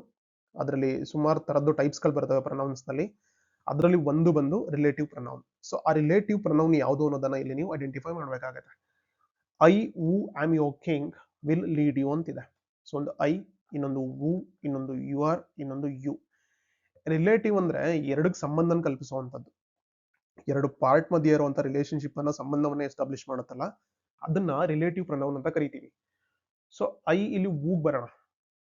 ಅದರಲ್ಲಿ ಸುಮಾರು ತರದ್ದು ಟೈಪ್ಸ್ ಗಳು ಬರ್ತವೆ ಪ್ರನೌನ್ಸ್ ನಲ್ಲಿ. ಅದರಲ್ಲಿ ಒಂದು ಬಂದು ರಿಲೇಟಿವ್ ಪ್ರನೌನ್. ಸೊ ಆ ರಿಲೇಟಿವ್ ಪ್ರನೌನ್ ಯಾವುದು ಅನ್ನೋದನ್ನ ಇಲ್ಲಿ ನೀವು ಐಡೆಂಟಿಫೈ ಮಾಡಬೇಕಾಗುತ್ತೆ. I who am your king will lead you ಅಂತಿದೆ. ಸೊ ಒಂದು ಐ, ಇನ್ನೊಂದು ವು, ಇನ್ನೊಂದು ಯು ಆರ್, ಇನ್ನೊಂದು ಯು. ರಿಲೇಟಿವ್ ಅಂದ್ರೆ ಎರಡಕ್ಕೆ ಸಂಬಂಧನ ಕಲ್ಪಿಸುವಂತದ್ದು, ಎರಡು ಪಾರ್ಟ್ ಮಧ್ಯೆ ಇರುವಂತ ರಿಲೇಶನ್ಶಿಪ್ ಅನ್ನ, ಸಂಬಂಧವನ್ನ ಎಸ್ಟಾಬ್ಲಿಷ್ ಮಾಡುತ್ತಲ್ಲ, ಅದನ್ನ ರಿಲೇಟಿವ್ ಪ್ರನೌನ್ ಅಂತ ಕರಿತೀವಿ. ಸೊ ಐ ಇಲ್ಲಿ ವು ಬರೋಣ.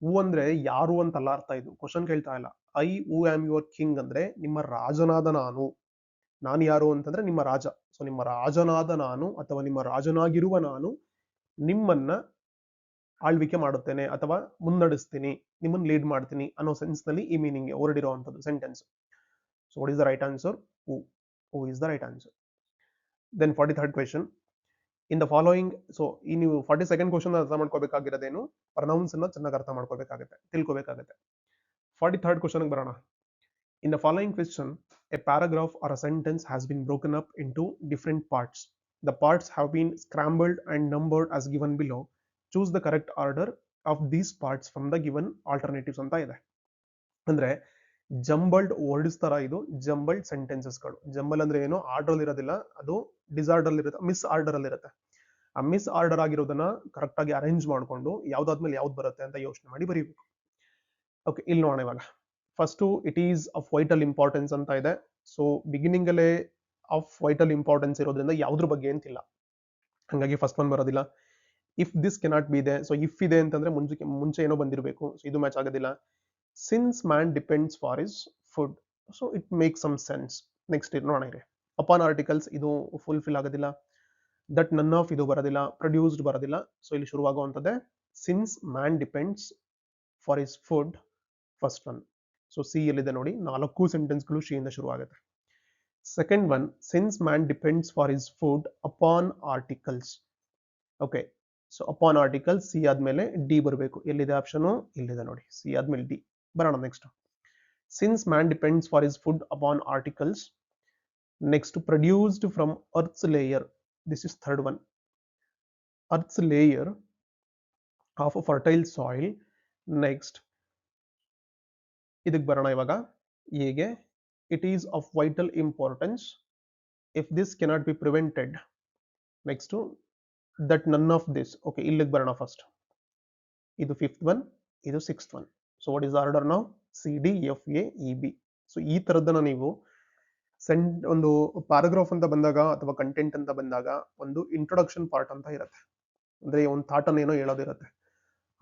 ವು ಅಂದ್ರೆ ಯಾರು ಅಂತಲ್ಲ ಅರ್ಥ, ಇದು ಕ್ವಶನ್ ಕೇಳ್ತಾ ಇಲ್ಲ. I who am your king ಅಂದ್ರೆ ನಿಮ್ಮ ರಾಜನಾದ ನಾನು. ನಾನು ಯಾರು ಅಂತಂದ್ರೆ ನಿಮ್ಮ ರಾಜ. ಸೊ ನಿಮ್ಮ ರಾಜನಾದ ನಾನು ಅಥವಾ ನಿಮ್ಮ ರಾಜನಾಗಿರುವ ನಾನು ನಿಮ್ಮನ್ನ ಆಳ್ವಿಕೆ ಮಾಡುತ್ತೇನೆ ಅಥವಾ ಮುನ್ನಡೆಸ್ತೀನಿ, ನಿಮ್ಮನ್ನ ಲೀಡ್ ಮಾಡ್ತೀನಿ ಅನ್ನೋ ಸೆನ್ಸ್ ನಲ್ಲಿ ಈ ಮೀನಿಂಗ್ ಹೊರಡಿರುವಂತದ್ದು sentence. So what is the right answer? Who is the right answer. Then 43rd question, in the following. So ಈ ನೀವು 42nd ಕ್ವಶನ್ ಅರ್ಥ ಮಾಡ್ಕೋಬೇಕಾಗಿರೋದೇನು, ಪ್ರನೌನ್ಸ್ ಅನ್ನ ಚೆನ್ನಾಗಿ ಅರ್ಥ ಮಾಡ್ಕೋಬೇಕಾಗುತ್ತೆ, ತಿಳ್ಕೋಬೇಕಾಗುತ್ತೆ. 43rd ಕ್ವಶನ್ ಬರೋಣ. In the following question, a paragraph or a sentence has been broken up into different parts. The parts have been scrambled and numbered as given below. Choose the correct order of these parts from the given alternatives ಅಂತ ಇದೆ. ಅಂದ್ರೆ jumbled words ತರ ಇದು jumbled ಸೆಂಟೆನ್ಸಸ್ಗಳು. Jumble ಅಂದ್ರೆ ಏನು, order ಅಲ್ಲಿ ಇರೋದಿಲ್ಲ, ಅದು ಡಿಸಾರ್ಡರ್ ಅಲ್ಲಿ ಇರುತ್ತೆ, ಮಿಸ್ ಆರ್ಡರ್ ಅಲ್ಲಿ ಇರುತ್ತೆ. ಆ ಮಿಸ್ ಆರ್ಡರ್ ಆಗಿರೋದನ್ನ ಕರೆಕ್ಟ್ ಆಗಿ ಅರೇಂಜ್ ಮಾಡ್ಕೊಂಡು ಯಾವ್ದಾದ್ಮೇಲೆ ಯಾವ್ದು ಬರುತ್ತೆ ಅಂತ ಯೋಚನೆ ಮಾಡಿ ಬರೀಬೇಕು. ಓಕೆ, ಇಲ್ಲಿ ನೋಡೋಣ ಇವಾಗ. First, it is of vital importance ಅಂತ ಇದೆ. ಸೊ ಬಿಗಿನಿಂಗ್ ಅಲ್ಲೇ ಆಫ್ ವೈಟಲ್ ಇಂಪಾರ್ಟೆನ್ಸ್ ಇರೋದ್ರಿಂದ ಯಾವ್ದ್ರ ಬಗ್ಗೆ ಅಂತಿಲ್ಲ, ಹಂಗಾಗಿ ಫಸ್ಟ್ ಒನ್ ಬರೋದಿಲ್ಲ. ಇಫ್ ದಿಸ್ ಕೆನಾಟ್ ಬಿ ಇದೆ. ಸೊ ಇಫ್ ಇದೆ ಅಂತಂದ್ರೆ ಮುಂಚೆ ಏನೋ ಬಂದಿರಬೇಕು, ಸೊ ಇದು ಮ್ಯಾಚ್ ಆಗೋದಿಲ್ಲ. Since man depends for is food, so it make some sense. Next ನೋಡೋಣ ಇರಿ, ಅಪಾನ್ ಆರ್ಟಿಕಲ್ಸ್ ಇದು ಫುಲ್ಫಿಲ್ ಆಗೋದಿಲ್ಲ. ದಟ್ ನನ್ ಆಫ್ ಇದು ಬರೋದಿಲ್ಲ, ಪ್ರೊಡ್ಯೂಸ್ಡ್ ಬರೋದಿಲ್ಲ. ಸೊ ಇಲ್ಲಿ ಶುರುವಾಗುವಂತದ್ದೇ since man depends for is food, first one. So C ಎಲ್ಲಿದೆ ನೋಡಿ, 4 ಸೆಂಟೆನ್ಸ್ಗಳು ಸಿ ಇಂದ ಶುರು ಆಗುತ್ತೆ. Second one, since man depends for is food upon articles. Okay, so upon articles C ಆದ್ಮೇಲೆ ಡಿ ಬರಬೇಕು. ಎಲ್ಲಿದೆ ಆಪ್ಷನ್? ಇಲ್ಲಿದೆ ನೋಡಿ, ಸಿ ಆದ್ಮೇಲೆ ಡಿ ಬರೋಣ. Next, since man depends for is food upon articles. Next, produced from earth's layer, this is third one. Earth's layer of fertile soil. Next ಇದಕ್ಕೆ ಬರೋಣ ಇವಾಗ, ಹೇಗೆ it is of vital importance if this cannot be prevented. Next, that none of this. Okay, ಇಲ್ಲಿಗೆ ಬರೋಣ first. ಇದು 5th one, ಇದು 6th one. So what is order ನಾವು? CDFAEB. So ಈ ತರದನ್ನ ನೀವು ಒಂದು ಪ್ಯಾರಾಗ್ರಾಫ್ ಅಂತ ಬಂದಾಗ ಅಥವಾ ಕಂಟೆಂಟ್ ಅಂತ ಬಂದಾಗ ಒಂದು ಇಂಟ್ರೊಡಕ್ಷನ್ ಪಾರ್ಟ್ ಅಂತ ಇರುತ್ತೆ, ಅಂದ್ರೆ ಒಂದು ಥಾಟ್ ಅನ್ನ ಏನೋ ಹೇಳೋದಿರುತ್ತೆ.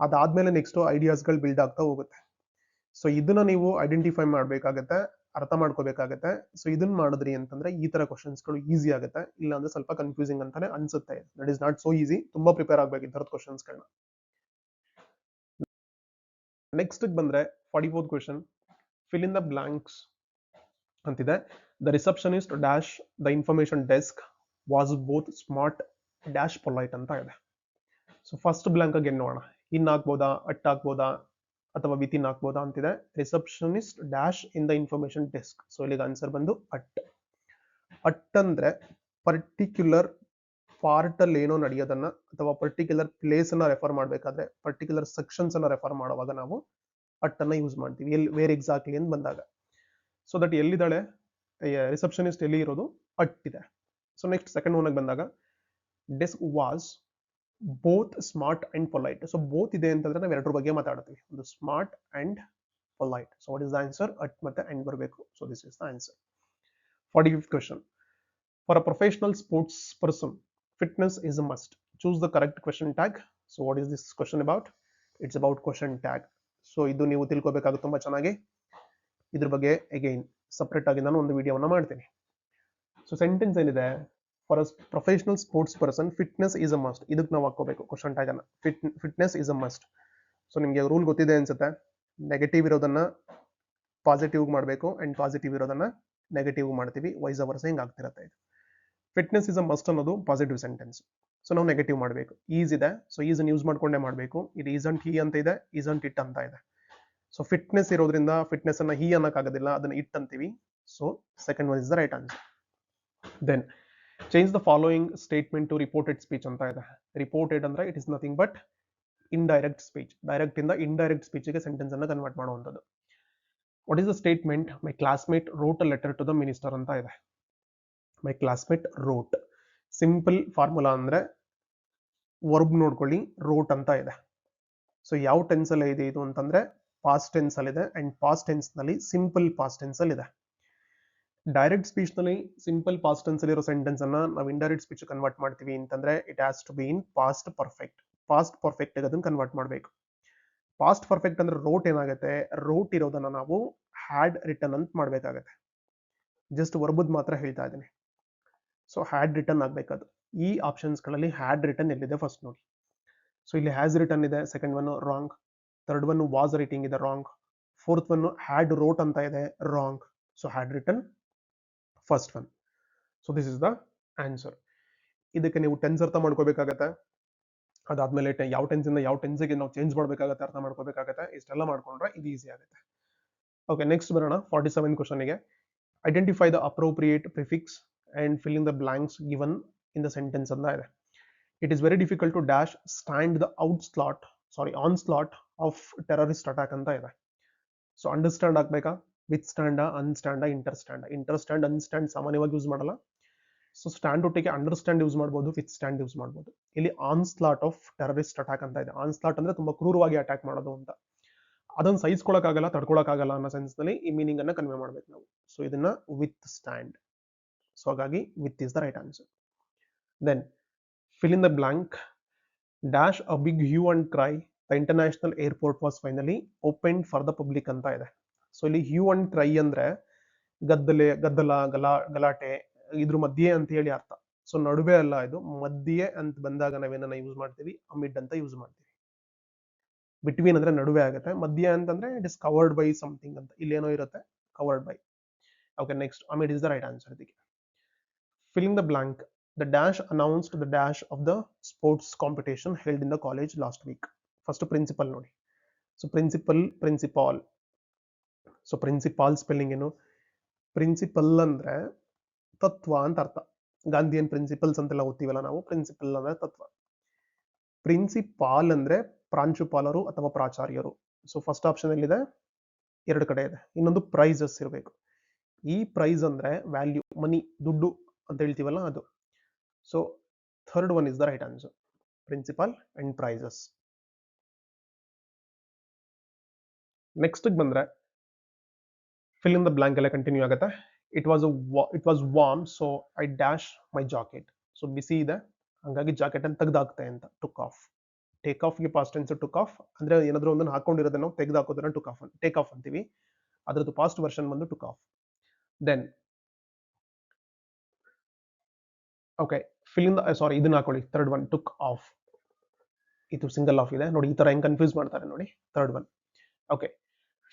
ಅದಾದ್ಮೇಲೆ ನೆಕ್ಸ್ಟ್ ಐಡಿಯಾಸ್ಗಳು ಬಿಲ್ಡ್ ಆಗ್ತಾ ಹೋಗುತ್ತೆ. ಸೊ ಇದನ್ನ ನೀವು ಐಡೆಂಟಿಫೈ ಮಾಡ್ಬೇಕಾಗತ್ತೆ, ಅರ್ಥ ಮಾಡ್ಕೋಬೇಕಾಗತ್ತೆ. ಸೊ ಇದನ್ನ ಮಾಡಿದ್ರಿ ಅಂತಂದ್ರೆ ಈ ತರ ಕ್ವಶನ್ಸ್ಗಳು ಈಸಿ ಆಗುತ್ತೆ, ಇಲ್ಲ ಅಂದ್ರೆ ಸ್ವಲ್ಪ ಕನ್ಫ್ಯೂಸಿಂಗ್ ಅಂತಾನೆ ಅನ್ಸುತ್ತೆ. That is not so easy. ತುಂಬಾ ಪ್ರಿಪೇರ್ ಆಗ್ಬೇಕು ಈ ತರದ ಕ್ವಶನ್ಸ್ಗಳನ್ನ. ನೆಕ್ಸ್ಟ್ ಬಂದ್ರೆ 44th question, fill in the blanks ಅಂತಿದೆ. The receptionist dash the information desk was both smart dash polite ಅಂತ ಇದೆ. ಸೊ ಫಸ್ಟ್ ಬ್ಲಾಂಕ್ ಆಗಿ ಏನ್ ನೋಡೋಣ, ಇನ್ ಹಾಕ್ಬೋದಾ, ಅಟ್ ಹಾಕ್ಬೋದಾ ಅಥವಾ ವಿತ್ ಇನ್ ಹಾಕ್ಬೋದಾ ಅಂತಿದೆ. Receptionist dash in the information desk. So ಇಲ್ಲಿಗೆ ಆನ್ಸರ್ ಬಂದು ಅಟ್. ಅಟ್ ಅಂದ್ರೆ ಪರ್ಟಿಕ್ಯುಲರ್ ಪಾರ್ಟ್ ಅಲ್ಲಿ ಏನೋ ನಡೆಯೋದನ್ನ ಅಥವಾ ಪರ್ಟಿಕ್ಯುಲರ್ ಪ್ಲೇಸ್ ಅನ್ನ ರೆಫರ್ ಮಾಡ್ಬೇಕಾದ್ರೆ, ಪರ್ಟಿಕ್ಯುಲರ್ ಸೆಕ್ಷನ್ಸ್ ಅನ್ನ ರೆಫರ್ ಮಾಡುವಾಗ ನಾವು ಅಟ್ ಅನ್ನ ಯೂಸ್ ಮಾಡ್ತೀವಿ. ವೇರ್ ಎಕ್ಸಾಕ್ಟ್ಲಿ ಅಂತ ಬಂದಾಗ. ಸೊ ದಟ್ ಎಲ್ಲಿದ್ದಾಳೆ ರಿಸೆಪ್ಷನಿಸ್ಟ್, ಎಲ್ಲಿ ಇರೋದು? ಅಟ್ ಇದೆ. ಸೊ ನೆಕ್ಸ್ಟ್ ಸೆಕೆಂಡ್ ಒನ್ ಬಂದಾಗ desk was both smart and polite. So both ಇದೆ ಅಂತಂದ್ರೆ ನಾವು ಎರಡರ ಬಗ್ಗೆ ಮಾತಾಡ್ತೀವಿ, ಒಂದು smart and polite. So what is the answer? At ಮತ್ತೆ ಅಂಡ್ ಬರಬೇಕು. So this is the answer. 45th question, for a professional sports person fitness is a must. Choose the correct question tag. So what is this question about? It's about question tag. So ಇದು ನೀವು ತಿಳ್ಕೊಬೇಕಾಗುತ್ತೆ ತುಂಬಾ ಚೆನ್ನಾಗಿ. ಇದ್ರ ಬಗ್ಗೆ again separate ಆಗಿ ನಾನು ಒಂದು ವಿಡಿಯೋವನ್ನ ಮಾಡ್ತೀನಿ. ಸೊ ಸೆಂಟೆನ್ಸ್ ಏನಿದೆ, for a professional sports person fitness is a must, ಇದಕ್ಕೆ ನಾವು ಹಾಕೋಬೇಕು ಕ್ವಶನ್ ಟ್ಯಾಗ್ ಅನ್ನ. Fitness is a must. So ನಿಮ್ಗೆ ರೂಲ್ ಗೊತ್ತಿದೆ ಅನ್ಸುತ್ತೆ, ನೆಗೆಟಿವ್ ಇರೋದನ್ನ ಪಾಸಿಟಿವ್ ಮಾಡಬೇಕು ಅಂಡ್ ಪಾಸಿಟಿವ್ ಇರೋದನ್ನ ನೆಗೆಟಿವ್ ಮಾಡ್ತೀವಿ, ವೈಸ್ ಅವರ್ಸ್ ಹಿಂಗ್ ಆಗ್ತಿರತ್ತೆ. ಇದು ಫಿಟ್ನೆಸ್ ಇಸ್ ಅ ಮಸ್ಟ್ ಅನ್ನೋದು ಪಾಸಿಟಿವ್ ಸೆಂಟೆನ್ಸ್. ಸೊ ನಾವು ನೆಗೆಟಿವ್ ಮಾಡಬೇಕು. ಈಸ್ ಇದೆ, ಸೊ ಈಸ್ ಯೂಸ್ ಮಾಡ್ಕೊಂಡೇ ಮಾಡಬೇಕು. ಇದು ಈಸಂಟ್ ಹಿ ಅಂತ ಇದೆ, ಈಸಂಟ್ ಇಟ್ ಅಂತ ಇದೆ. ಸೊ ಫಿಟ್ನೆಸ್ ಇರೋದ್ರಿಂದ ಫಿಟ್ನೆಸ್ ಅನ್ನ ಹಿ ಅನ್ನಕ್ಕಾಗೋದಿಲ್ಲ, ಅದನ್ನ ಇಟ್ ಅಂತೀವಿ. So second one is the right answer. Then change the following statement to reported speech ಅಂತ ಇದೆ. ರಿಪೋರ್ಟೆಡ್ ಅಂದ್ರೆ it is nothing but indirect speech. Direct ಇಂದ ಇಂಡೈರೆಕ್ಟ್ ಸ್ಪೀಚ್ಗೆ ಸೆಂಟೆನ್ಸ್ ಅನ್ನ ಕನ್ವರ್ಟ್ ಮಾಡುವಂಥದ್ದು. What is the statement? My classmate wrote a letter to the minister ಅಂತ ಇದೆ. My classmate wrote. Simple formula ಅಂದ್ರೆ ವರ್ಬ್ ನೋಡ್ಕೊಳ್ಳಿ, ರೋಟ್ ಅಂತ ಇದೆ. ಸೊ ಯಾವ ಟೆನ್ಸ್ ಅಲ್ಲಿ ಇದೆ ಇದು ಅಂತಂದ್ರೆ ಪಾಸ್ಟ್ ಟೆನ್ಸ್ ಅಲ್ಲಿ ಇದೆ, ಅಂಡ್ ಪಾಸ್ಟ್ ಟೆನ್ಸ್ ನಲ್ಲಿ ಸಿಂಪಲ್ ಪಾಸ್ಟ್ ಟೆನ್ಸ್ ಅಲ್ಲಿ ಇದೆ. ಡೈರೆಕ್ಟ್ ಸ್ಪೀಚ್ ನಲ್ಲಿ ಸಿಂಪಲ್ ಪಾಸ್ಟ್ ಟೆನ್ಸ್ ಅಲ್ಲಿ ಇರೋ ಸೆಂಟೆನ್ಸ್ ಅನ್ನ ನಾವು ಇಂಡೈರೆಕ್ಟ್ ಸ್ಪೀಚ್ ಕನ್ವರ್ಟ್ ಮಾಡ್ತೀವಿ ಅಂತಂದ್ರೆ it has to be in past perfect. Past perfect ಅದನ್ನ ಕನ್ವರ್ಟ್ ಮಾಡಬೇಕು. ಪಾಸ್ಟ್ ಪರ್ಫೆಕ್ಟ್ ಅಂದ್ರೆ ರೋಟ್ ಏನಾಗುತ್ತೆ, ರೋಟ್ ಇರೋದನ್ನ ನಾವು ಹ್ಯಾಡ್ ರಿಟರ್ನ್ ಅಂತ ಮಾಡ್ಬೇಕಾಗತ್ತೆ. ಜಸ್ಟ್ ವರ್ಬದ್ ಮಾತ್ರ ಹೇಳ್ತಾ ಇದ್ದೀನಿ. ಸೊ ಹ್ಯಾಡ್ ರಿಟರ್ನ್ ಆಗ್ಬೇಕದು. ಈ ಆಪ್ಷನ್ಸ್ ಗಳಲ್ಲಿ ಹ್ಯಾಡ್ ರಿಟರ್ನ್ ಎಲ್ಲಿದೆ ಫಸ್ಟ್ ನೋಡಿ. ಸೊ ಇಲ್ಲಿ ಹ್ಯಾಸ್ ರಿಟರ್ನ್ ಇದೆ, second one wrong. Third one was writing ಇದೆ, wrong. Fourth one had wrote ಅಂತ ಇದೆ, wrong. So had return first one. So this is the answer. ಇದಕ್ಕೆ ನೀವು ಟೆನ್ಸ್ ಅರ್ಥ ಮಾಡ್ಕೋಬೇಕಾಗತ್ತೆ. ಅದಾದ್ಮೇಲೆ ಯಾವ ಟೆನ್ಸ್ ಇಂದ ಯಾವ ಟೆನ್ಸ್ಗೆ ನಾವು ಚೇಂಜ್ ಮಾಡ್ಬೇಕಾಗತ್ತೆ ಅರ್ಥ ಮಾಡ್ಕೋಬೇಕಾಗತ್ತೆ. ಇಷ್ಟೆಲ್ಲ ಮಾಡ್ಕೊಂಡ್ರೆ ಇದು ಈಸಿ ಆಗುತ್ತೆ. ಓಕೆ, ನೆಕ್ಸ್ಟ್ ಬರೋಣ 47 ಕ್ವಶನ್ಗೆ. Identify the appropriate prefix and fill in the blanks given in the sentence ಅಂತ ಇದೆ. It is very difficult to dash stand the onslaught of terrorist attack ಅಂತ ಇದೆ. ಸೊ ಅಂಡರ್ಸ್ಟ್ಯಾಂಡ್ ಆಗ್ಬೇಕಾ? Withstand, unstand, interstand, unstand ಸಾಮಾನ್ಯವಾಗಿ use ಮಾಡಲ್ಲ. So stand ಒಟ್ಟಿಗೆ understand use ಮಾಡಬಹುದು, withstand use ಮಾಡಬಹುದು. ಇಲ್ಲಿ ಆನ್ಸ್ಲಾಟ್ ಆಫ್ ಟೆರರಿಸ್ಟ್ ಅಟ್ಯಾಕ್ ಅಂತ ಇದೆ. ಆನ್ಸ್ಲಾಟ್ ಅಂದ್ರೆ ತುಂಬಾ ಕ್ರೂರವಾಗಿ ಅಟ್ಯಾಕ್ ಮಾಡೋದು ಅಂತ. ಅದನ್ನ ಸಹಿಸ್ಕೊಳಕ್ಕಾಗಲ್ಲ, ತಡ್ಕೊಳಕ್ಕಾಗಲ್ಲ ಅನ್ನೋ ಸೆನ್ಸ್ ನಲ್ಲಿ ಈ ಮೀನಿಂಗ್ ಅನ್ನ ಕನ್ವೆ ಮಾಡ್ಬೇಕು ನಾವು. ಸೊ ಇದನ್ನ ವಿತ್ ಸ್ಟ್ಯಾಂಡ್. ಸೊ ಹಾಗಾಗಿ with is the right answer. Then fill in the blank, dash a big hue and cry, the international airport was finally opened for the public ಅಂತ ಇದೆ. So ಇಲ್ಲಿ hue and cry ಅಂದ್ರೆ ಗದ್ದಲ, ಗಲಾಟೆ, ಇದ್ರ ಮಧ್ಯೆ ಅಂತ ಹೇಳಿ ಅರ್ಥ. ಸೊ ನಡುವೆ ಅಲ್ಲ, ಇದು ಮಧ್ಯೆ ಅಂತ ಬಂದಾಗ ನಾವೇನ ಯೂಸ್ ಮಾಡ್ತೀವಿ, ಅಮಿಡ್ ಅಂತ ಯೂಸ್ ಮಾಡ್ತೀವಿ. ಬಿಟ್ವೀನ್ ಅಂದ್ರೆ ನಡುವೆ ಆಗುತ್ತೆ, ಮಧ್ಯೆ ಅಂತಂದ್ರೆ it is covered by something ಅಂತ. ಇಲ್ಲಿ ಏನೋ ಇರುತ್ತೆ, covered by. Okay, next amid is the right answer. ಇದಕ್ಕೆ filling the blank, the dash announced the dash of the sports competition held in the college last week. First principal ನೋಡಿ. So principal. So principal spelling ಏನು? Principal ಅಂದ್ರೆ ತತ್ವ ಅಂತ ಅರ್ಥ. Gandhian principles ಅಂತೆಲ್ಲ ಓದ್ತೀವಲ್ಲ ನಾವು, principal ಅಂದ್ರೆ ತತ್ವ. ಪ್ರಿನ್ಸಿಪಾಲ್ ಅಂದ್ರೆ ಪ್ರಾಂಶುಪಾಲರು ಅಥವಾ ಪ್ರಾಚಾರ್ಯರು. ಸೊ ಫಸ್ಟ್ ಆಪ್ಷನ್ ಎಲ್ಲಿದೆ? ಎರಡು ಕಡೆ ಇದೆ. ಇನ್ನೊಂದು ಪ್ರೈಸಸ್ ಇರಬೇಕು. ಈ ಪ್ರೈಸ್ ಅಂದ್ರೆ ವ್ಯಾಲ್ಯೂ, ಮನಿ, ದುಡ್ಡು ಅಂತ ಹೇಳ್ತೀವಲ್ಲ ಅದು. So third one is the right answer, principal and prices. Next ಬಂದ್ರೆ fill in the blank ಎಲ್ಲ ಕಂಟಿನ್ಯೂ ಆಗುತ್ತೆ. It was warm so I dash my jacket. So ಬಿಸಿ ಇದೆ ಹಂಗಾಗಿ ಜಾಕೆಟ್ ಅನ್ನು ತೆಗ್ದಾಕ್ತೆ ಅಂತ ಟುಕ್ ಆಫ್. ಟೇಕ್ ಆಫ್ ಗೆ ಪಾಸ್ಟ್ ಟೆನ್ಸ್ ಟುಕ್ ಆಫ್ ಅಂದ್ರೆ ಏನಾದ್ರೂ ಒಂದನ್ನು ಹಾಕೊಂಡಿರೋದನ್ನ ನಾವು ತೆಗೆದು ಹಾಕೋದನ್ನ ಟೇಕ್ ಆಫ್ ಅಂತೀವಿ. ಅದ್ರದ್ದು ಪಾಸ್ಟ್ ವರ್ಷನ್ ಬಂದು took off. Then okay fill in the sorry ಇದನ್ನ ಹಾಕೊಳ್ಳಿ ಥರ್ಡ್ ಒನ್ ಟುಕ್ ಆಫ್. ಇದು ಸಿಂಗಲ್ ಆಫ್ ಇದೆ ನೋಡಿ, ಈ ತರ ಹೆಂಗ್ ಕನ್ಫ್ಯೂಸ್ ಮಾಡ್ತಾರೆ ನೋಡಿ. Third one okay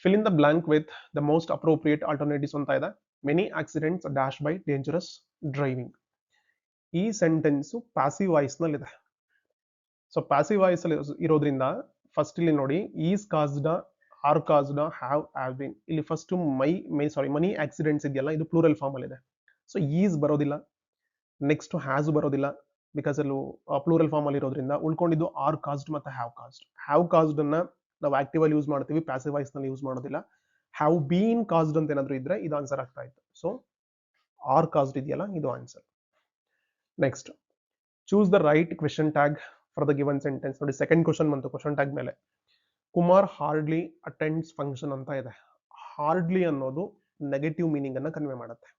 fill in the blank with the most appropriate alternatives ಅಂತ ಇದೆ. Many accidents dash by dangerous driving. ಈ ಸೆಂಟೆನ್ಸ್ ಪ್ಯಾಸಿವ್ ವಾಯ್ಸ್ ನಲ್ಲಿ ಇದೆ. ಸೊ ಪ್ಯಾಸಿವ್ ವಾಯ್ಸ್ ಅಲ್ಲಿ ಇರೋದ್ರಿಂದ ಫಸ್ಟ್ ಇಲ್ಲಿ ನೋಡಿ is caused, are caused, have been. ಇಲ್ಲಿ ಫಸ್ಟ್ ಮನಿ ಆಕ್ಸಿಡೆಂಟ್ಸ್ ಇದೆಯಲ್ಲ ಇದು ಪ್ಲೂರಲ್ ಫಾರ್ಮ್ ಅಲ್ಲಿ ಇದೆ. ಸೊ ಈಸ್ ಬರೋದಿಲ್ಲ, ನೆಕ್ಸ್ಟ್ ಹ್ಯಾಸ್ ಬರೋದಿಲ್ಲ ಬಿಕಾಸ್ ಅಲ್ಲಿ ಪ್ಲೂರಲ್ ಫಾರ್ಮ್ ಅಲ್ಲಿ ಇರೋದ್ರಿಂದ. ಉಳ್ಕೊಂಡಿದ್ದು ಆರ್ ಕಾಸ್ಡ್ ಮತ್ತೆ ಹ್ಯಾವ್ ಕಾಸ್ಡ್. ಹ್ಯಾವ್ ಕಾಸ್ಡ್ ಅನ್ನ ನಾವು ಆಕ್ಟಿವ್ ಅಲ್ಲಿ ಯೂಸ್ ಮಾಡ್ತೀವಿ, ಪ್ಯಾಸಿವ್ ವಾಯ್ಸ್ ನಲ್ಲಿ ಯೂಸ್ ಮಾಡೋದಿಲ್ಲ. ಹ್ಯಾವ್ ಬೀನ್ ಕಾಸ್ಡ್ ಅಂತ ಏನಾದ್ರು ಇದ್ರೆ ಇದು ಆನ್ಸರ್ ಆಗ್ತಾ ಇತ್ತು. ಸೊ ಆರ್ ಕಾಸ್ಡ್ ಇದೆಯಲ್ಲ ಇದು answer. Next choose the right question tag for the given sentence. ನೋಡಿ ಸೆಕೆಂಡ್ ಕ್ವಶನ್ ಬಂತು ಕ್ವಶನ್ ಟ್ಯಾಗ್ ಮೇಲೆ. ಕುಮಾರ್ ಹಾರ್ಡ್ಲಿ ಅಟೆಂಡ್ಸ್ ಫಂಕ್ಷನ್ ಅಂತ ಇದೆ. ಹಾರ್ಡ್ಲಿ ಅನ್ನೋದು ನೆಗೆಟಿವ್ ಮೀನಿಂಗ್ ಅನ್ನ ಕನ್ವೆ ಮಾಡುತ್ತೆ.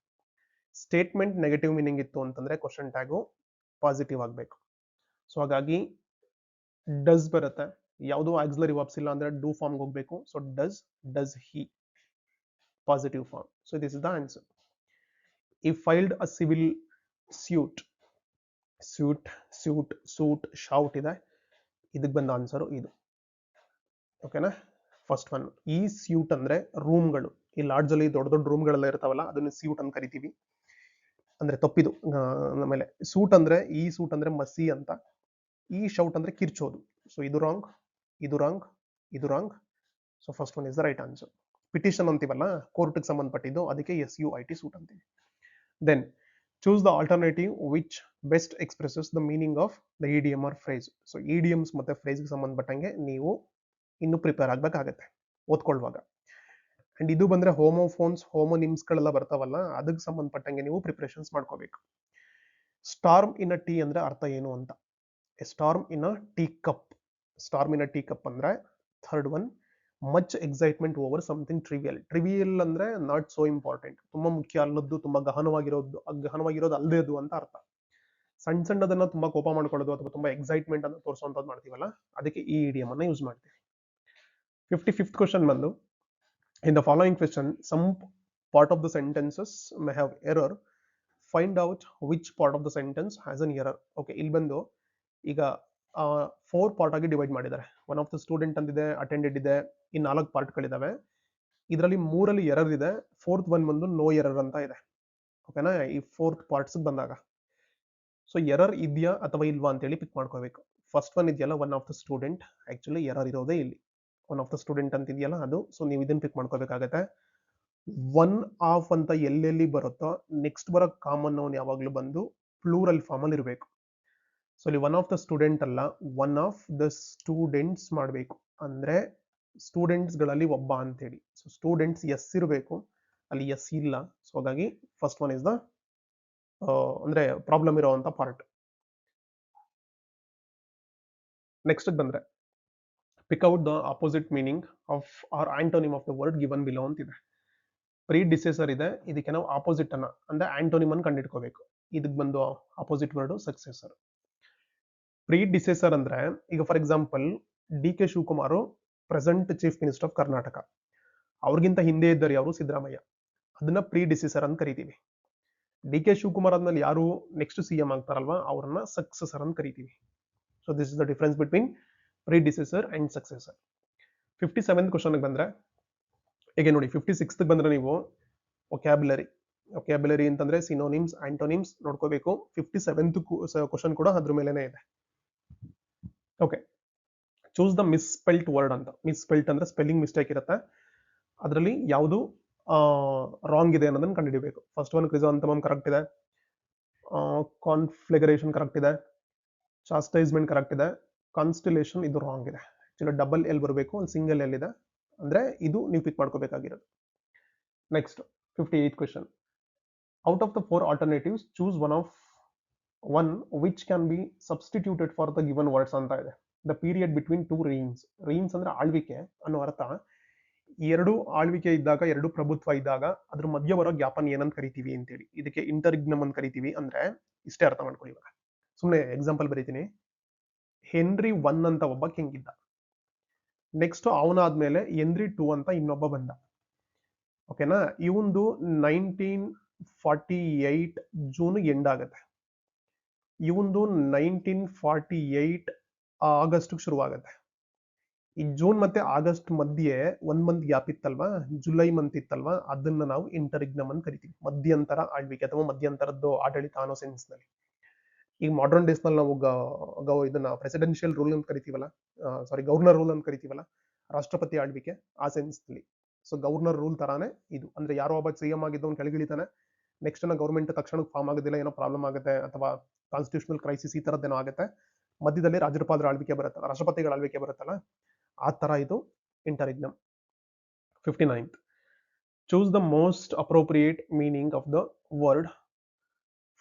ಸ್ಟೇಟ್ಮೆಂಟ್ ನೆಗೆಟಿವ್ ಮೀನಿಂಗ್ ಇತ್ತು ಅಂತಂದ್ರೆ ಕ್ವಶನ್ ಟ್ಯಾಗು ಪಾಸಿಟಿವ್ ಆಗಬೇಕು. ಸೊ ಹಾಗಾಗಿ ಡಸ್ ಬರುತ್ತೆ. ಯಾವುದು ಆಕ್ಸಿಲರಿ ವರ್ಬ್ಸ್ ಇಲ್ಲ ಅಂದ್ರೆ ಡೂ ಫಾರ್ಮ್ ಹೋಗ್ಬೇಕು. So does he positive form. So this is the answer. ಈ failed a civil suit. Suit shout ಇದೆ. ಇದಕ್ಕೆ ಬಂದ ಆನ್ಸರ್ ಇದು. ಓಕೆನಾ. ಫಸ್ಟ್ ಒನ್ ಈ ಸ್ಯೂಟ್ ಅಂದ್ರೆ ರೂಮ್ಗಳು. ಈ ಲಾಡ್ಜ್ ಅಲ್ಲಿ ದೊಡ್ಡ ದೊಡ್ಡ ರೂಮ್ಗಳೆಲ್ಲ ಇರ್ತಾವಲ್ಲ ಅದನ್ನ ಸ್ಯೂಟ್ ಅಂತ ಕರಿತೀವಿ. ಅಂದ್ರೆ ತಪ್ಪಿದು. ಆಮೇಲೆ ಸೂಟ್ ಅಂದ್ರೆ ಮಸಿ ಅಂತ. ಈ ಶೌಟ್ ಅಂದ್ರೆ ಕಿರ್ಚೋದು. ಸೊ ಇದು ರಾಂಗ್, ಇದು ರಾಂಗ್, ಇದು wrong. So first one is the right answer. Petition ಅಂತೀವಲ್ಲ ಕೋರ್ಟ್ಗೆ ಸಂಬಂಧಪಟ್ಟಿದ್ದು, ಅದಕ್ಕೆ SUIT ಸೂಟ್ ಅಂತೀವಿ. Then choose the alternative which best expresses the meaning of the idiom or phrase. So idioms ಮತ್ತೆ ಫ್ರೇಸ್ಗೆ ಸಂಬಂಧಪಟ್ಟಂಗೆ ನೀವು ಇನ್ನು ಪ್ರಿಪೇರ್ ಆಗ್ಬೇಕಾಗತ್ತೆ ಓದ್ಕೊಳ್ಳುವಾಗ. ಅಂಡ್ ಇದು ಬಂದ್ರೆ ಹೋಮೋಫೋನ್ಸ್ ಹೋಮೋನಿಮ್ಸ್ಗಳೆಲ್ಲ ಬರ್ತಾವಲ್ಲ ಅದಕ್ಕೆ ಸಂಬಂಧಪಟ್ಟಂಗೆ ನೀವು ಪ್ರಿಪರೇಷನ್ಸ್ ಮಾಡ್ಕೋಬೇಕು. ಸ್ಟಾರ್ಮ್ ಇನ್ ಅ ಟೀ ಅಂದ್ರೆ ಅರ್ಥ ಏನು ಅಂತ. Storm in a tea cup. Storm in a tea cup ಅಂದ್ರೆ third one much excitement over something trivial. Trivial ಅಂದ್ರೆ ನಾಟ್ ಸೋ ಇಂಪಾರ್ಟೆಂಟ್, ತುಂಬಾ ಮುಖ್ಯ ಅಲ್ಲದ್ದು, ತುಂಬಾ ಗಹನವಾಗಿರೋದು ಅಲ್ಲದೆ ಅದು ಅಂತ ಅರ್ಥ. ಸಣ್ಣ ಸಣ್ಣದನ್ನ ತುಂಬಾ ಕೋಪ ಮಾಡ್ಕೊಳ್ಳೋದು ಅಥವಾ ತುಂಬಾ ಎಕ್ಸೈಟ್ಮೆಂಟ್ ಅನ್ನು ತೋರಿಸುವಂತದ್ದು ಮಾಡ್ತೀವಲ್ಲ ಅದಕ್ಕೆ ಈ ಇಡಿಯಮ್ ಅನ್ನ ಯೂಸ್ ಮಾಡ್ತೀವಿ. 55th ಕ್ವಶನ್ ಬಂದು in the following question some part of the sentences may have error, find out which part of the sentence has an error. Okay ಇಲ್ಲಿ ಬಂದು ಈಗ 4 ಪಾರ್ಟ್ ಆಗಿ ಡಿವೈಡ್ ಮಾಡಿದ್ದಾರೆ. ಒನ್ ಆಫ್ ದ ಸ್ಟೂಡೆಂಟ್ ಅಂತಿದೆ, attended ಇದೆ, ಈ 4 ಪಾರ್ಟ್ಗಳಿದಾವೆ. ಇದರಲ್ಲಿ 3 ಎರರ್ ಇದೆ, 4th ಒನ್ ಬಂದು ನೋ ಎರರ್ ಅಂತ ಇದೆ. ಓಕೆನಾ. ಈ 4th ಪಾರ್ಟ್ಸ್ ಬಂದಾಗ ಸೊ ಎರರ್ ಇದೆಯಾ ಅಥವಾ ಇಲ್ವಾ ಅಂತ ಹೇಳಿ ಪಿಕ್ ಮಾಡ್ಕೋಬೇಕು. ಫಸ್ಟ್ ಒನ್ ಇದೆಯಲ್ಲ one of the student, actually error ಇರೋದೇ ಇಲ್ಲಿ ಒನ್ ಆಫ್ ದ ಸ್ಟೂಡೆಂಟ್ ಅಂತ ಇದೆಯಲ್ಲ ಅದು. ಸೊ ನೀವು ಇದನ್ನ ಪಿಕ್ ಮಾಡ್ಕೋಬೇಕಾಗತ್ತೆ. ಒನ್ ಆಫ್ ಅಂತ ಎಲ್ಲೆಲ್ಲಿ ಬರುತ್ತೋ ನೆಕ್ಸ್ಟ್ ಬರೋ ಕಾಮನ್ ನೌನ್ ಯಾವಾಗ್ಲೂ ಬಂದು ಪ್ಲೂರಲ್ ಫಾರ್ಮ್ ಅಲ್ಲಿ ಇರಬೇಕು. ಸೊ ಇಲ್ಲಿ ಒನ್ ಆಫ್ ದ ಸ್ಟೂಡೆಂಟ್ ಅಲ್ಲ, ಒನ್ ಆಫ್ ದ ಸ್ಟೂಡೆಂಟ್ಸ್ ಮಾಡಬೇಕು. ಅಂದ್ರೆ ಸ್ಟೂಡೆಂಟ್ಸ್ ಗಳಲ್ಲಿ ಒಬ್ಬ ಅಂತ ಹೇಳಿ. ಸೊ ಸ್ಟೂಡೆಂಟ್ಸ್ ಎಸ್ ಇರಬೇಕು, ಅಲ್ಲಿ ಎಸ್ ಇಲ್ಲ. ಸೊ ಹಾಗಾಗಿ ಫಸ್ಟ್ ಒನ್ ಇಸ್ ದ ಅಂದ್ರೆ ಪ್ರಾಬ್ಲಮ್ ಇರುವಂತ ಪಾರ್ಟ್. ನೆಕ್ಸ್ಟ್ ಬಂದ್ರೆ pick out the opposite meaning of or antonym of the word given below ಅಂತಿದೆ. ಪ್ರೀ ಡಿಸೆಸರ್ ಇದೆ, ಇದಕ್ಕೆ ನಾವು ಆಪೋಸಿಟ್ ಅನ್ನ ಅಂದ್ರೆ ಆಂಟೋನಿಮ್ ಅನ್ನು ಕಂಡಿಡ್ಕೋಬೇಕು. ಇದಕ್ಕೆ ಬಂದು opposite word successor. Predecessor ಅಂದ್ರೆ ಈಗ for example DK Shivakumar present chief minister of Karnataka. ಅವ್ರಿಗಿಂತ ಹಿಂದೆ ಇದ್ದಾರೆ ಯಾರು, ಸಿದ್ದರಾಮಯ್ಯ. ಅದನ್ನ ಪ್ರೀ ಡಿಸೆಸರ್ ಅಂತ ಕರಿತೀವಿ. DK ಶಿವಕುಮಾರ್ ಆದ್ಮೇಲೆ ಯಾರು ನೆಕ್ಸ್ಟ್ CM ಆಗ್ತಾರಲ್ವಾ ಅವ್ರನ್ನ ಸಕ್ಸೆಸರ್ ಅಂತ ಕರಿತೀವಿ. So this is the difference between predecessor and successor. 57th question ಬಂದ್ರೆ ಈಗ ನೋಡಿ 56th ಬಂದ್ರೆ ನೀವು ಒಕ್ಯಾಬ್ಯುಲರಿ ಅಂತಂದ್ರೆ ಸಿನೋನಿಮ್ಸ್ ಆಂಟೋನಿಮ್ಸ್ ನೋಡ್ಕೋಬೇಕು. 57th ಕ್ವಶನ್ ಕೂಡ ಅದ್ರ ಮೇಲೆನೆ ಇದೆ. ಓಕೆ ಚೂಸ್ ದ ಮಿಸ್ಸ್ಪೆಲ್ಟ್ ವರ್ಡ್ ಅಂತ. ಮಿಸ್ಸ್ಪೆಲ್ಟ್ ಅಂದ್ರೆ ಸ್ಪೆಲ್ಲಿಂಗ್ ಮಿಸ್ಟೇಕ್ ಇರುತ್ತೆ, ಅದರಲ್ಲಿ ಯಾವುದು ರಾಂಗ್ ಇದೆ ಅನ್ನೋದನ್ನ ಕಂಡುಹಿಡಿಬೇಕು. ಫಸ್ಟ್ ಒನ್ ಕ್ರಿಸಾಂಥಮಮ್ ಕರೆಕ್ಟ್ ಇದೆ, ಕಾನ್ಫ್ಲಿಗರೇಷನ್ ಕರೆಕ್ಟ್ ಇದೆ, ಚಾಸ್ಟೈಸ್ಮೆಂಟ್ ಕರೆಕ್ಟ್ ಇದೆ, ಕಾನ್ಸ್ಟಿಲೇಷನ್ ಇದು ರಾಂಗ್ ಇದೆ. ಆಕ್ಚುಲಿ ಡಬಲ್ ಎಲ್ ಬರಬೇಕು, ಒಂದು ಸಿಂಗಲ್ ಎಲ್ ಇದೆ, ಅಂದ್ರೆ ಇದು ನೀವು ಪಿಕ್ ಮಾಡ್ಕೋಬೇಕಾಗಿರೋದು. Next 58th question out of the 4 alternatives choose one which can be substituted for the given words ಅಂತ ಇದೆ. The period between 2 reigns. reigns ಅಂದ್ರೆ ಆಳ್ವಿಕೆ ಅನ್ನೋ ಅರ್ಥ. ಎರಡು ಆಳ್ವಿಕೆ ಇದ್ದಾಗ, ಎರಡು ಪ್ರಭುತ್ವ ಇದ್ದಾಗ ಅದ್ರ ಮಧ್ಯ ಬರೋ ಗ್ಯಾಪನ್ ಏನಂತ ಕರಿತೀವಿ ಅಂತೇಳಿ. ಇದಕ್ಕೆ ಇಂಟರಿಗ್ನಮ್ ಅಂತ ಕರಿತೀವಿ. ಅಂದ್ರೆ ಇಷ್ಟೇ ಅರ್ಥ ಮಾಡ್ಕೊಳ್ಳಿ. ಇವಾಗ ಸುಮ್ಮನೆ ಎಕ್ಸಾಂಪಲ್ ಬರೀತೀನಿ. ಹೆನ್ರಿ 1 ಅಂತ ಒಬ್ಬ ಕಿಂಗ್ ಇದ್ದ. ನೆಕ್ಸ್ಟ್ ಅವನಾದ್ಮೇಲೆ ಹೆನ್ರಿ 2 ಅಂತ ಇನ್ನೊಬ್ಬ ಬಂದ. ಓಕೆನಾ? ಇವಂದು 1948 ಜೂನ್ ಎಂಡ್ ಆಗತ್ತೆ. ಇವಂದು 1948 ಆಗಸ್ಟ್ ಶುರುವಾಗತ್ತೆ. ಈ ಜೂನ್ ಮತ್ತೆ ಆಗಸ್ಟ್ ಮಧ್ಯೆ 1 ಮಂತ್ ಗ್ಯಾಪ್ ಇತ್ತಲ್ವಾ, ಜುಲೈ ಮಂತ್ ಇತ್ತಲ್ವಾ, ಅದನ್ನ ನಾವು ಇಂಟರಿಗ್ನಮ್ ಅಂತ ಕರಿತೀವಿ. ಮಧ್ಯಂತರ ಆಳ್ವಿಕೆ ಅಥವಾ ಮಧ್ಯಂತರದ್ದು ಆಡಳಿತ ಅನ್ನೋ ಸೆನ್ಸ್ ನಲ್ಲಿ. ಈಗ ಮಾಡರ್ನ್ ಡೇಸ್ ನಲ್ಲಿ ನಾವು ಇದನ್ನ ಪ್ರೆಸಿಡೆನ್ಷಿಯಲ್ ರೂಲ್ ಅಂತ ಕರಿತೀವಲ್ಲ, ಸಾರಿ ಗವರ್ನರ್ ರೂಲ್ ಅಂತ ಕರಿತೀವಲ್ಲ, ರಾಷ್ಟ್ರಪತಿ ಆಳ್ವಿಕೆ, ಆ ಸೆನ್ಸ್ ನಲ್ಲಿ. ಸೊ ಗವರ್ನರ್ ರೂಲ್ ತರಾನೇ ಇದು. ಅಂದ್ರೆ ಯಾರೋ ಒಬ್ಬ ಸಿಎಂ ಆಗಿದ್ದವನು ಕೆಳಗಿಳಿತಾನೆ, ನೆಕ್ಸ್ಟ್ ಗವರ್ಮೆಂಟ್ ತಕ್ಷಣಕ್ಕೆ ಫಾರ್ಮ್ ಆಗೋದಿಲ್ಲ, ಏನೋ ಪ್ರಾಬ್ಲಮ್ ಆಗುತ್ತೆ ಅಥವಾ ಕಾನ್ಸ್ಟಿಟ್ಯೂಷನಲ್ ಕ್ರೈಸಿಸ್ ಈ ತರದ್ದೇನೋ ಆಗುತ್ತೆ, ಮಧ್ಯದಲ್ಲಿ ರಾಜ್ಯಪಾಲರ ಆಳ್ವಿಕೆ ಬರುತ್ತಲ್ಲ, ರಾಷ್ಟ್ರಪತಿಗಳ ಆಳ್ವಿಕೆ ಬರುತ್ತಲ್ಲ, ಆ ತರ ಇದು ಇಂಟರಿಗ್ನಮ್. 59th, choose the most appropriate meaning of the word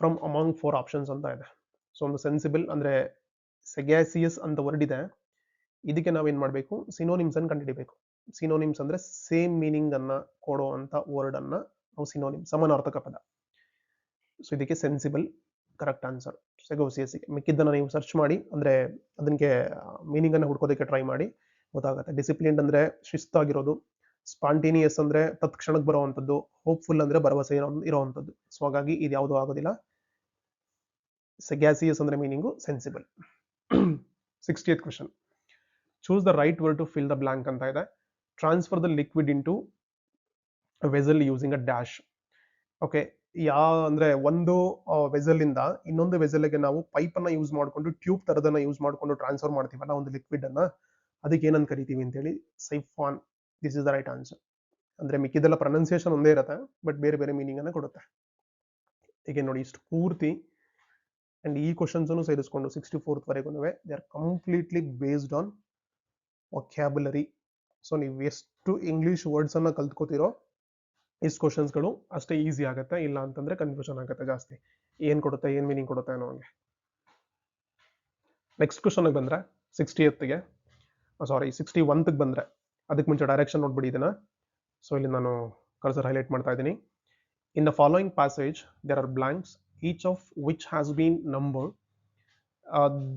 from among 4 options ಅಂತ ಇದೆ. ಸೊ ಒಂದು ಸೆನ್ಸಿಬಲ್ ಅಂದ್ರೆ ಸೆಗ್ಯಾಸಿಯಸ್ ಅಂತ ವರ್ಡ್ ಇದೆ. ಇದಕ್ಕೆ ನಾವೇನ್ ಮಾಡ್ಬೇಕು, ಸಿನೋನಿಮ್ಸ್ ಅನ್ನು ಕಂಡುಹಿಡಿಬೇಕು. ಸಿನೋನಿಮ್ಸ್ ಅಂದ್ರೆ ಸೇಮ್ ಮೀನಿಂಗ್ ಅನ್ನ ಕೊಡುವಂತ ವರ್ಡ್ ಅನ್ನ ನಾವು ಸಿನೋನಿಮ್, ಸಮಾನಾರ್ಥಕ ಪದ. ಸೊ ಇದಕ್ಕೆ ಸೆನ್ಸಿಬಲ್ ಕರೆಕ್ಟ್ ಆನ್ಸರ್. ಸೆಗೋಸಿಯಸ್. ಮಿಕ್ಕಿದ್ದನ್ನ ನೀವು ಸರ್ಚ್ ಮಾಡಿ, ಅಂದ್ರೆ ಅದಕ್ಕೆ ಮೀನಿಂಗ್ ಅನ್ನ ಹುಡ್ಕೋದಕ್ಕೆ ಟ್ರೈ ಮಾಡಿ, ಗೊತ್ತಾಗುತ್ತೆ. ಡಿಸಿಪ್ಲಿನ್ ಅಂದ್ರೆ ಶಿಸ್ತಾಗಿರೋದು, ಸ್ಪಾಂಟೇನಿಯಸ್ ಅಂದ್ರೆ ತತ್ಕ್ಷಣಕ್ಕೆ ಬರುವಂತದ್ದು, ಹೋಪ್ಫುಲ್ ಅಂದ್ರೆ ಭರವಸೆ ಇರುವಂತದ್ದು. ಸೊ ಹಾಗಾಗಿ ಇದು ಯಾವುದು ಆಗೋದಿಲ್ಲ. ಸೆಗ್ಯಾಸಿಯಸ್ ಅಂದ್ರೆ meaning sensible. 60th question, choose the right word to fill the blank ಅಂತ ಇದೆ. Transfer the liquid into vessel using a dash. Okay, ಅಂದ್ರೆ ಒಂದು ವೆಸಲ್ ಇಂದ ಇನ್ನೊಂದು ವೆಸಲ್ಗೆ ನಾವು ಪೈಪ್ ಅನ್ನ ಯೂಸ್ ಮಾಡ್ಕೊಂಡು, ಟ್ಯೂಬ್ ತರದನ್ನ ಯೂಸ್ ಮಾಡ್ಕೊಂಡು ಟ್ರಾನ್ಸ್ಫರ್ ಮಾಡ್ತೀವಲ್ಲ ಒಂದು ಲಿಕ್ವಿಡ್ ಅನ್ನ, ಅದಕ್ಕೆ ಏನಂತ ಕರಿತೀವಿ ಅಂತೇಳಿ. Siphon. This is the right answer. ಅಂದ್ರೆ ಮಿಕ್ಕಿದೆಲ್ಲ ಪ್ರೊನೌನ್ಸಿಯೇಷನ್ ಒಂದೇ ಇರುತ್ತೆ, ಬಟ್ ಬೇರೆ ಬೇರೆ ಮೀನಿಂಗ್ ಅನ್ನ ಕೊಡುತ್ತೆ. ಈಗ ನೋಡಿ, ಇಷ್ಟು ಪೂರ್ತಿ ಅಂಡ್ ಈ ಕ್ವಶನ್ಸ್ ಸೇರಿಸ್ಕೊಂಡು 64th ವರೆಗೂ they are completely based on vocabulary. So ನೀವು ಎಷ್ಟು ಇಂಗ್ಲಿಷ್ ವರ್ಡ್ಸ್ ಅನ್ನ ಕಲ್ತ್ಕೋತಿರೋ, ಇಷ್ಟು ಕ್ವಶನ್ಸ್ಗಳು ಅಷ್ಟೇ ಈಸಿ ಆಗುತ್ತೆ. ಇಲ್ಲ ಅಂತಂದ್ರೆ ಕನ್ಫ್ಯೂಷನ್ ಆಗುತ್ತೆ ಜಾಸ್ತಿ, ಏನ್ ಕೊಡುತ್ತೆ, ಏನ್ ಮೀನಿಂಗ್ ಕೊಡುತ್ತೆ ಅನ್ನೋ ಹಂಗೆ. ನೆಕ್ಸ್ಟ್ ಕ್ವಶನ್ ಬಂದ್ರೆ 60th ಸಾರಿ 61th ಬಂದ್ರೆ, ಅದಕ್ಕೆ ಮುಂಚೆ ಡೈರೆಕ್ಷನ್ ನೋಡ್ಬಿಡಿ ಇದನ್ನ. ಸೊ ಇಲ್ಲಿ ನಾನು ಕರ್ಸರ್ ಹೈಲೈಟ್ ಮಾಡ್ತಾ ಇದ್ದೀನಿ. In the following passage, there are blanks, each of which has been numbered.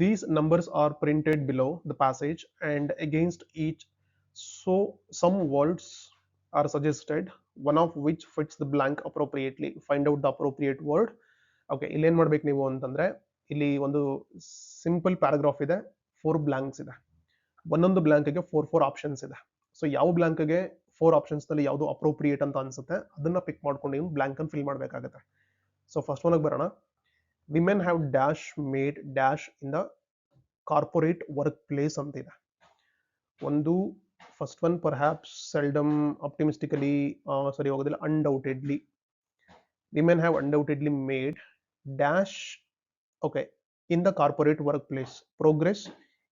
These numbers are printed below the passage and against each. So some words are suggested, one of which fits the blank appropriately. Find out the appropriate word. Okay, ಇಲ್ಲಿ ಏನ್ ಮಾಡ್ಬೇಕು ನೀವು ಅಂತಂದ್ರೆ, ಇಲ್ಲಿ ಒಂದು simple paragraph ಇದೆ, 4 blanks ಇದೆ. ಒಂದೊಂದು ಬ್ಲಾಂಕ್ಗೆ 4 ಆಪ್ಷನ್ಸ್ ಇದೆ. ಸೊ ಯಾವ ಬ್ಲಾಂಕ್ಗೆ 4 ಆಪ್ಷನ್ಸ್ ನಲ್ಲಿ ಯಾವುದು ಅಪ್ರೋಪ್ರಿಯೇಟ್ ಅಂತ ಅನ್ಸುತ್ತೆ ಅದನ್ನ ಪಿಕ್ ಮಾಡ್ಕೊಂಡು ನೀವು ಬ್ಲಾಂಕ್ ಅನ್ನು ಫಿಲ್ ಮಾಡಬೇಕಾಗುತ್ತೆ. ಸೊ ಫಸ್ಟ್ ಒನ್ ಬರೋಣ. Women have dash made dash in the corporate work place ಅಂತ ಇದೆ. ಒಂದು first one perhaps seldom optimistically ಸರಿ ಹೋಗೋದಿಲ್ಲ. Undoubtedly women have undoubtedly made dash okay in the corporate work place. Progress,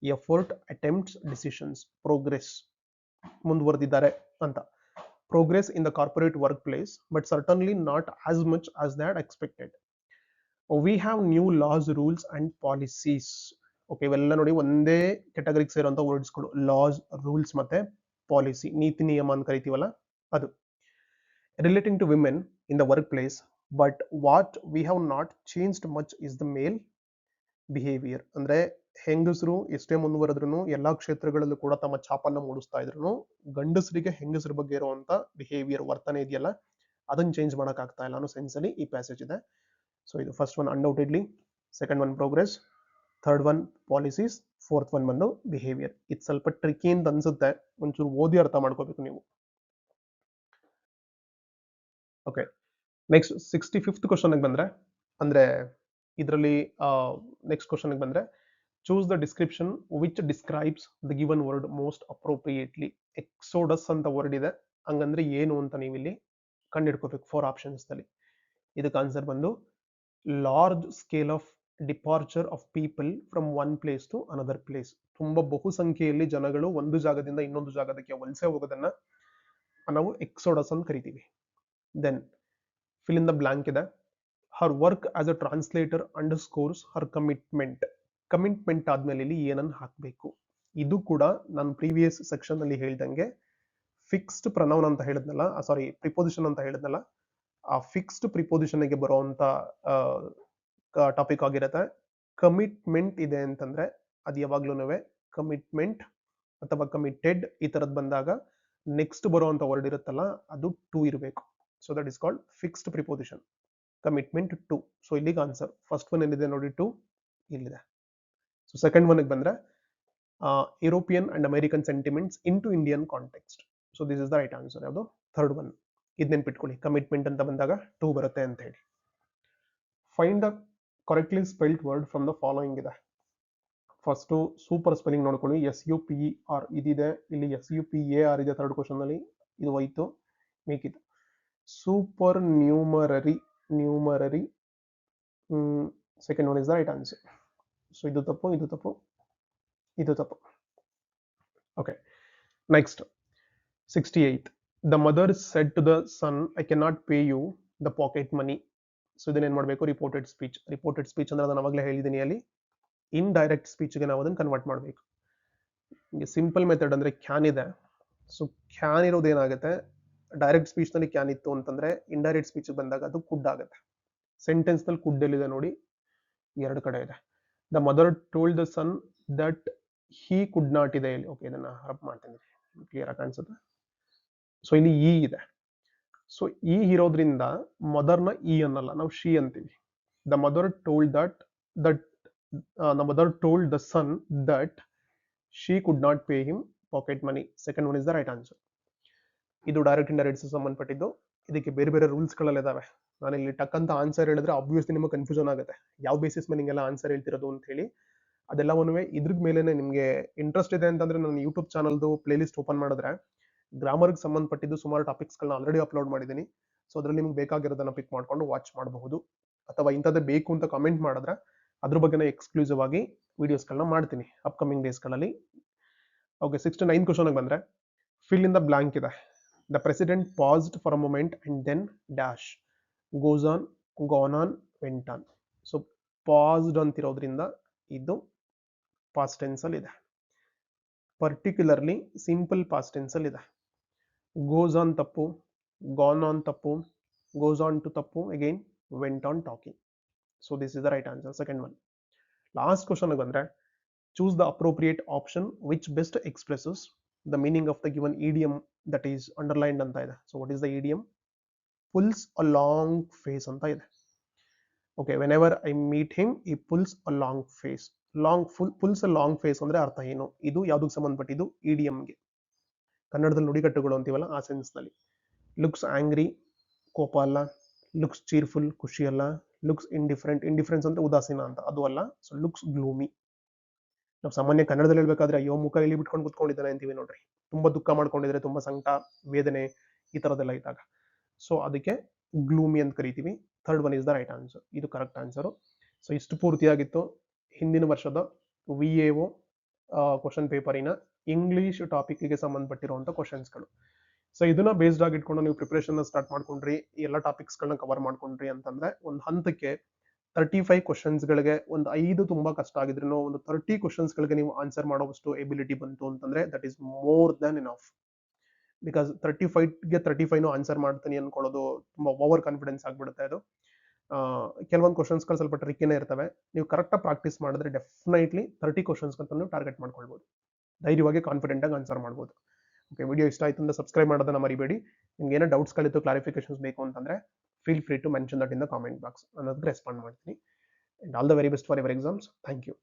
effort, attempts, decisions. Progress ಮುಂದುವರೆದಿದ್ದಾರೆ ಅಂತ. Progress in the corporate workplace, but certainly not as much as that expected. We have new laws, rules and policies. Okay, ಇವೆಲ್ಲ ನೋಡಿ ಒಂದೇ ಕ್ಯಾಟಗರಿಗೆ ಸೇರುವಂತ ವರ್ಡ್ಸ್ಗಳು. Loss, rules ಮತ್ತೆ policy, ನೀತಿ ನಿಯಮ ಅಂತ ಕರಿತೀವಲ್ಲ ಅದು. Relating to women in the workplace, but what we have not changed much is the male behavior. ಅಂದ್ರೆ ಹೆಂಗಸರು ಎಷ್ಟೇ ಮುಂದುವರೆದ್ರು, ಎಲ್ಲಾ ಕ್ಷೇತ್ರಗಳಲ್ಲೂ ಕೂಡ ತಮ್ಮ ಛಾಪನ್ನ ಮೂಡಿಸ್ತಾ ಇದ್ರು, ಗಂಡಸರಿಗೆ ಹೆಂಗಸರ ಬಗ್ಗೆ ಇರುವಂತ ಬಿಹೇವಿಯರ್, ವರ್ತನೆ ಇದೆಯಲ್ಲ, ಅದನ್ನ ಚೇಂಜ್ ಮಾಡಕ್ ಆಗ್ತಾ ಇಲ್ಲ ಅನ್ನೋ ಸೆನ್ಸ್ ಅಲ್ಲಿ ಈ ಪ್ಯಾಸೇಜ್ ಇದೆ. ಸೊ ಇದು first one undoubtedly, second one progress, third one policies, fourth one ಬಂದು ಬಿಹೇವಿಯರ್. ಇದು ಸ್ವಲ್ಪ ಟ್ರಿಕಿ ಅಂತ ಅನ್ಸುತ್ತೆ, ಒಂಚೂರು ಓದಿ ಅರ್ಥ ಮಾಡ್ಕೋಬೇಕು ನೀವು. ಓಕೆ, ನೆಕ್ಸ್ಟ್ 65th ಕ್ವಶನ್ ಬಂದ್ರೆ, ಅಂದ್ರೆ ಇದರಲ್ಲಿ ನೆಕ್ಸ್ಟ್ ಕ್ವಶನ್ ಬಂದ್ರೆ, choose the description which describes the given word most appropriately. Exodus ಅಂತ ವರ್ಡ್ ಇದೆ, ಹಂಗಂದ್ರೆ ಏನು ಅಂತ ನೀವು ಇಲ್ಲಿ ಕಂಡುಹಿಡ್ಕೋಬೇಕು 4 ಆಪ್ಷನ್ಸ್ ನಲ್ಲಿ. ಇದಕ್ಕೆ ಆನ್ಸರ್ ಬಂದು large scale of departure of people from one place to another place. ತುಂಬಾ ಬಹುಸಂಖ್ಯೆಯಲ್ಲಿ ಜನಗಳು ಒಂದು ಜಾಗದಿಂದ ಇನ್ನೊಂದು ಜಾಗಕ್ಕೆ ವಲಸೆ ಹೋಗೋದನ್ನ ನಾವು ಎಕ್ಸೋಡಸ್ ಅಂತ ಕರಿತೀವಿ. Then fill in the blank ಇದೆ. Her work as a translator underscores her commitment. Commitment ಆದ್ಮೇಲೆ ಇಲ್ಲಿ ಏನನ್ನು ಹಾಕಬೇಕು. ಇದು ಕೂಡ ನಾನು ಪ್ರೀವಿಯಸ್ ಸೆಕ್ಷನ್ ಅಲ್ಲಿ ಹೇಳ್ದಂಗೆ ಫಿಕ್ಸ್ಡ್ ಪ್ರನೌನ್ ಅಂತ ಹೇಳಿದ್ನಲ್ಲ, ಸಾರಿ ಪ್ರಿಪೋಸಿಷನ್ ಅಂತ ಹೇಳಿದ್ನಲ್ಲ, ಆ ಫಿಕ್ಸ್ಡ್ ಪ್ರಿಪೋಸಿಷನ್ ಗೆ ಬರುವಂತ ಟಾಪಿಕ್ ಆಗಿರುತ್ತೆ. ಕಮಿಟ್ಮೆಂಟ್ ಇದೆ ಅಂತಂದ್ರೆ ಅದು ಯಾವಾಗ್ಲೂ ಕಮಿಟ್ಮೆಂಟ್ ಅಥವಾ ಕಮಿಟೆಡ್ ಈ ತರದ್ ಬಂದಾಗ ನೆಕ್ಸ್ಟ್ ಬರುವಂತ ವರ್ಡ್ ಇರುತ್ತಲ್ಲ ಅದು ಟು ಇರಬೇಕು. So that is called fixed preposition, commitment to. So ಇಲ್ಲಿಗೆ ಆನ್ಸರ್ ಫಸ್ಟ್ ಒನ್ ಏನಿದೆ ನೋಡಿ, ಟು ಇಲ್ಲಿದೆ. ಸೊ ಸೆಕೆಂಡ್ ಒನ್ ಬಂದ್ರೆ European and American sentiments into Indian context. So this is the right answer. ಯಾವುದು? Third one. ಇದ್ ನೆನ್ಪಿಟ್ಕೊಳ್ಳಿ, commitment ಅಂತ ಬಂದಾಗ ಟು ಬರುತ್ತೆ ಅಂತ ಹೇಳಿ. Find the correctly spelled word from the following ಇದೆ. ಫಸ್ಟ್ ಸೂಪರ್ ಸ್ಪೆಲ್ಲಿಂಗ್ ನೋಡ್ಕೊಳ್ಳಿ. SUPER ಇದಿದೆ, ಇಲ್ಲಿ SUPAR ಇದೆ ಥರ್ಡ್ ಕ್ವಶನ್ ಅಲ್ಲಿ, ಇದು ಹೋಯ್ತು, ಮೇಕಿದು supernumerary second one is the right answer. So ಇದು ತಪ್ಪು, ಇದು ತಪ್ಪು, ಇದು ತಪ್ಪು. Okay, next 68. The mother said to the son, I can not pay you the pocket money. So ಇದನ್ನೇನ್ ಮಾಡಬೇಕು? Reported speech. ರಿಪೋರ್ಟೆಡ್ ಸ್ಪೀಚ್ ಅಂದ್ರೆ ನಾನು ಅವಾಗಲೇ ಹೇಳಿದ್ದೀನಿ, ಅಲ್ಲಿ ಇಂಡೈರೆಕ್ಟ್ ಸ್ಪೀಚ್ಗೆ ನಾವು ಅದನ್ನು ಕನ್ವರ್ಟ್ ಮಾಡಬೇಕು. ಸಿಂಪಲ್ ಮೆಥಡ್ ಅಂದ್ರೆ ಕ್ಯಾನ್ ಇದೆ. ಸೊ ಕ್ಯಾನ್ ಇರೋದು ಏನಾಗುತ್ತೆ, ಡೈರೆಕ್ಟ್ ಸ್ಪೀಚ್ ನಲ್ಲಿ ಕ್ಯಾನ್ ಇತ್ತು ಅಂತಂದ್ರೆ ಇಂಡೈರೆಕ್ಟ್ ಸ್ಪೀಚ್ ಬಂದಾಗ ಅದು ಕುಡ್ ಆಗುತ್ತೆ. ಸೆಂಟೆನ್ಸ್ ನಲ್ಲಿ ಕುಡ್ ಎಲ್ಲಿದೆ ನೋಡಿ, ಎರಡು ಕಡೆ ಇದೆ. The mother told the son that he could not ಇದೆ ಇಲ್ಲಿ. ಓಕೆ, ಇದನ್ನ ರಬ್ ಮಾಡ್ತೀನಿ, ಕ್ಲಿಯರ್ ಆಗಿ ಕಾಣಿಸುತ್ತೆ. ಸೊ ಇಲ್ಲಿ ಇ ಇದೆ. ಸೊ ಇ ಇರೋದ್ರಿಂದ ಮದರ್ನ ಇ ಅನ್ನಲ್ಲ, ನಾವು ಶಿ ಅಂತೀವಿ. The mother told that the mother told the son that she could not pay him pocket money. Second one is the right answer. ಇದು ಡೈರೆಕ್ಟ್ ಇಂಡೈರೆಕ್ಟ್ ಸಂಬಂಧಪಟ್ಟಿದ್ದು. ಇದಕ್ಕೆ ಬೇರೆ ಬೇರೆ ರೂಲ್ಸ್ ಗಳೆಲ್ಲ ಇದಾವೆ. ನಾನು ಇಲ್ಲಿ ಟಕ್ ಅಂತ ಆನ್ಸರ್ ಹೇಳಿದ್ರೆ ಆಬ್ವಿಯಸ್ಲಿ ನಿಮಗೆ ಕನ್ಫ್ಯೂಷನ್ ಆಗುತ್ತೆ, ಯಾವ ಬೇಸಿಸ್ ಮೇಲೆ ನಿಂಗೆಲ್ಲ ಆನ್ಸರ್ ಹೇಳ್ತಿರೋದು ಅಂತ ಹೇಳಿ. ಅದೆಲ್ಲವೂ ಇದ್ರ ಮೇಲೆನೆ ನಿಮಗೆ ಇಂಟ್ರೆಸ್ಟ್ ಇದೆ ಅಂತಂದ್ರೆ ನಾನು ಯೂಟ್ಯೂಬ್ ಚಾನಲ್ದು ಪ್ಲೇ ಲಿಸ್ಟ್ ಓಪನ್ ಮಾಡಿದ್ರೆ ಗ್ರಾಮರ್ಗೆ ಸಂಬಂಧಪಟ್ಟಿದ್ದು ಸುಮಾರು ಟಾಪಿಕ್ಸ್ಗಳನ್ನ ಆಲ್ರೆಡಿ ಅಪ್ಲೋಡ್ ಮಾಡಿದ್ದೀನಿ. ಸೊ ಅದ್ರಲ್ಲಿ ನಿಮ್ಗೆ ಬೇಕಾಗಿರೋದನ್ನ ಪಿಕ್ ಮಾಡ್ಕೊಂಡು ವಾಚ್ ಮಾಡಬಹುದು, ಅಥವಾ ಇಂಥದ್ದೇ ಬೇಕು ಅಂತ ಕಮೆಂಟ್ ಮಾಡಿದ್ರೆ ಅದ್ರ ಬಗ್ಗೆ ಎಕ್ಸ್ಕ್ಲೂಸಿವ್ ಆಗಿ ವಿಡಿಯೋಸ್ಗಳನ್ನ ಮಾಡ್ತೀನಿ ಅಪ್ಕಮಿಂಗ್ ಡೇಸ್ಗಳಲ್ಲಿ. ಓಕೆ, 69 ಕ್ವಶನ್ ಬಂದ್ರೆ ಫಿಲ್ ಇನ್ ದ ಬ್ಲಾಂಕ್ ಇದೆ. The president paused for a moment and then dash goes on, gone on, went on. So paused ಅಂತಿರೋದ್ರಿಂದ ಇದು ಪಾಸ್ಟ್ ಟೆನ್ಸ್ ಅಲ್ಲಿ ಇದೆ, ಪರ್ಟಿಕ್ಯುಲರ್ಲಿ ಸಿಂಪಲ್ ಪಾಸ್ಟ್ ಟೆನ್ಸ್ ಅಲ್ಲಿ ಇದೆ. ಗೋಸ್ ಆನ್ ತಪ್ಪು, gone on ತಪ್ಪು, goes on to ತಪ್ಪು, again went on talking. So this is the right answer, second one. Last question ಬಂದ್ರೆ choose the appropriate option which best expresses the meaning of the given idiom that is underlined ಅಂತ ಇದೆ. So what is the idiom? Pulls a long face ಅಂತ ಇದೆ. Okay, whenever I meet him he pulls a long face. Pulls a long face ಅಂದ್ರೆ ಅರ್ಥ ಏನು? ಇದು ಯಾವ್ದಕ್ಕೆ ಸಂಬಂಧಪಟ್ಟಿದ್ದು? ಇಡಿಯಂಗೆ. ಕನ್ನಡದಲ್ಲಿ ನುಡಿಗಟ್ಟುಗಳು ಅಂತೀವಲ್ಲ ಆ ಸೆನ್ಸ್ ನಲ್ಲಿ. ಲುಕ್ಸ್ ಆಂಗ್ರಿ, ಕೋಪ ಅಲ್ಲ. ಲುಕ್ಸ್ ಚೀರ್ಫುಲ್, ಖುಷಿ ಅಲ್ಲ. ಲುಕ್ಸ್ ಇಂಡಿಫರೆನ್ಸ್ ಅಂತ ಉದಾಸೀನ ಅಂತ, ಅದು ಅಲ್ಲ. So looks gloomy. ನಾವು ಸಾಮಾನ್ಯ ಕನ್ನಡದಲ್ಲಿ ಹೇಳ್ಬೇಕಾದ್ರೆ ಅಯ್ಯೋ ಮುಖ ಇಲ್ಲಿ ಬಿಟ್ಕೊಂಡು ಕುತ್ಕೊಂಡಿದ್ದಾನೆ ಅಂತೀವಿ ನೋಡ್ರಿ, ತುಂಬಾ ದುಃಖ ಮಾಡ್ಕೊಂಡಿದ್ರೆ, ತುಂಬಾ ಸಂಕಟ, ವೇದನೆ ಈ ತರದೆಲ್ಲ ಇದ್ದಾಗ. ಸೊ ಅದಕ್ಕೆ ಗ್ಲೂಮಿ ಅಂತ ಕರಿತೀವಿ. Third one is the right answer. ಇದು ಕರೆಕ್ಟ್ ಆನ್ಸರ್. ಸೊ ಇಷ್ಟು ಪೂರ್ತಿಯಾಗಿತ್ತು ಹಿಂದಿನ ವರ್ಷದ VAO ಕ್ವಶನ್ ಪೇಪರಿನ ಇಂಗ್ಲಿಷ್ ಟಾಪಿಕ್ಗೆ ಸಂಬಂಧಪಟ್ಟಿರುವಂತ ಕ್ವಶನ್ಸ್ಗಳು. ಸೊ ಇದನ್ನ ಬೇಸ್ಡ್ ಆಗಿ ಇಟ್ಕೊಂಡು ನೀವು ಪ್ರಿಪರೇಷನ್ ಸ್ಟಾರ್ಟ್ ಮಾಡ್ಕೊಂಡ್ರಿ, ಎಲ್ಲ ಟಾಪಿಕ್ಸ್ ಗಳನ್ನ ಕವರ್ ಮಾಡ್ಕೊಂಡ್ರಿ ಅಂತಂದ್ರೆ ಒಂದು ಹಂತಕ್ಕೆ 35 ಕ್ವಶನ್ಸ್ ಗಳಿಗೆ ಒಂದು 5 ತುಂಬಾ ಕಷ್ಟ ಆಗಿದ್ರು ಒಂದು 30 ಕ್ವಶನ್ಸ್ ಗಳಿಗೆ ನೀವು ಆನ್ಸರ್ ಮಾಡೋವಷ್ಟು ಎಬಿಲಿಟಿ ಬಂತು ಅಂತಂದ್ರೆ that is more than enough. Because 35 answer ಮಾಡ್ತೀನಿ ಅನ್ಕೊಳ್ಳೋದು ತುಂಬಾ ಓವರ್ ಕಾನ್ಫಿಡೆನ್ಸ್ ಆಗ್ಬಿಡುತ್ತೆ. ಅದು ಕೆಲವೊಂದು ಕ್ವಶನ್ಸ್ ಗಳು ಸ್ವಲ್ಪ ಟ್ರಿಕ್ಕಿನೇ ಇರ್ತವೆ. ನೀವು ಕರೆಕ್ಟ್ ಆಗಿ ಪ್ರಾಕ್ಟೀಸ್ ಮಾಡಿದ್ರೆ ಡೆಫಿನೆಟ್ಲಿ 30 ಕ್ವಶನ್ಸ್ ಅಂತ ನೀವು ಟಾರ್ಗೆಟ್ ಮಾಡ್ಕೊಳ್ಬಹುದು, ಧೈರ್ಯವಾಗಿ ಕಾನ್ಫಿಡೆಂಟ್ ಆಗಿ ಆನ್ಸರ್ ಮಾಡ್ಬೋದು. ಓಕೆ, ವಿಡಿಯೋ ಇಷ್ಟ ಆಯ್ತು ಅಂದ್ರೆ ಸಬ್ಸ್ಕ್ರೈಬ್ ಮಾಡೋದನ್ನ ಮರಿಬೇಡಿ. ನಿಮ್ಗೆ ಏನೋ ಡೌಟ್ಸ್ ಗಳಿತ್ತು, ಕ್ಲಾರಿಫಿಕೇಶನ್ಸ್ ಬೇಕು ಅಂತಂದ್ರೆ feel free to mention that in the comment box, ಅನ್ನೋದಕ್ಕೆ ರೆಸ್ಪಾಂಡ್ ಮಾಡ್ತೀನಿ. And all the very best for your exams. Thank you.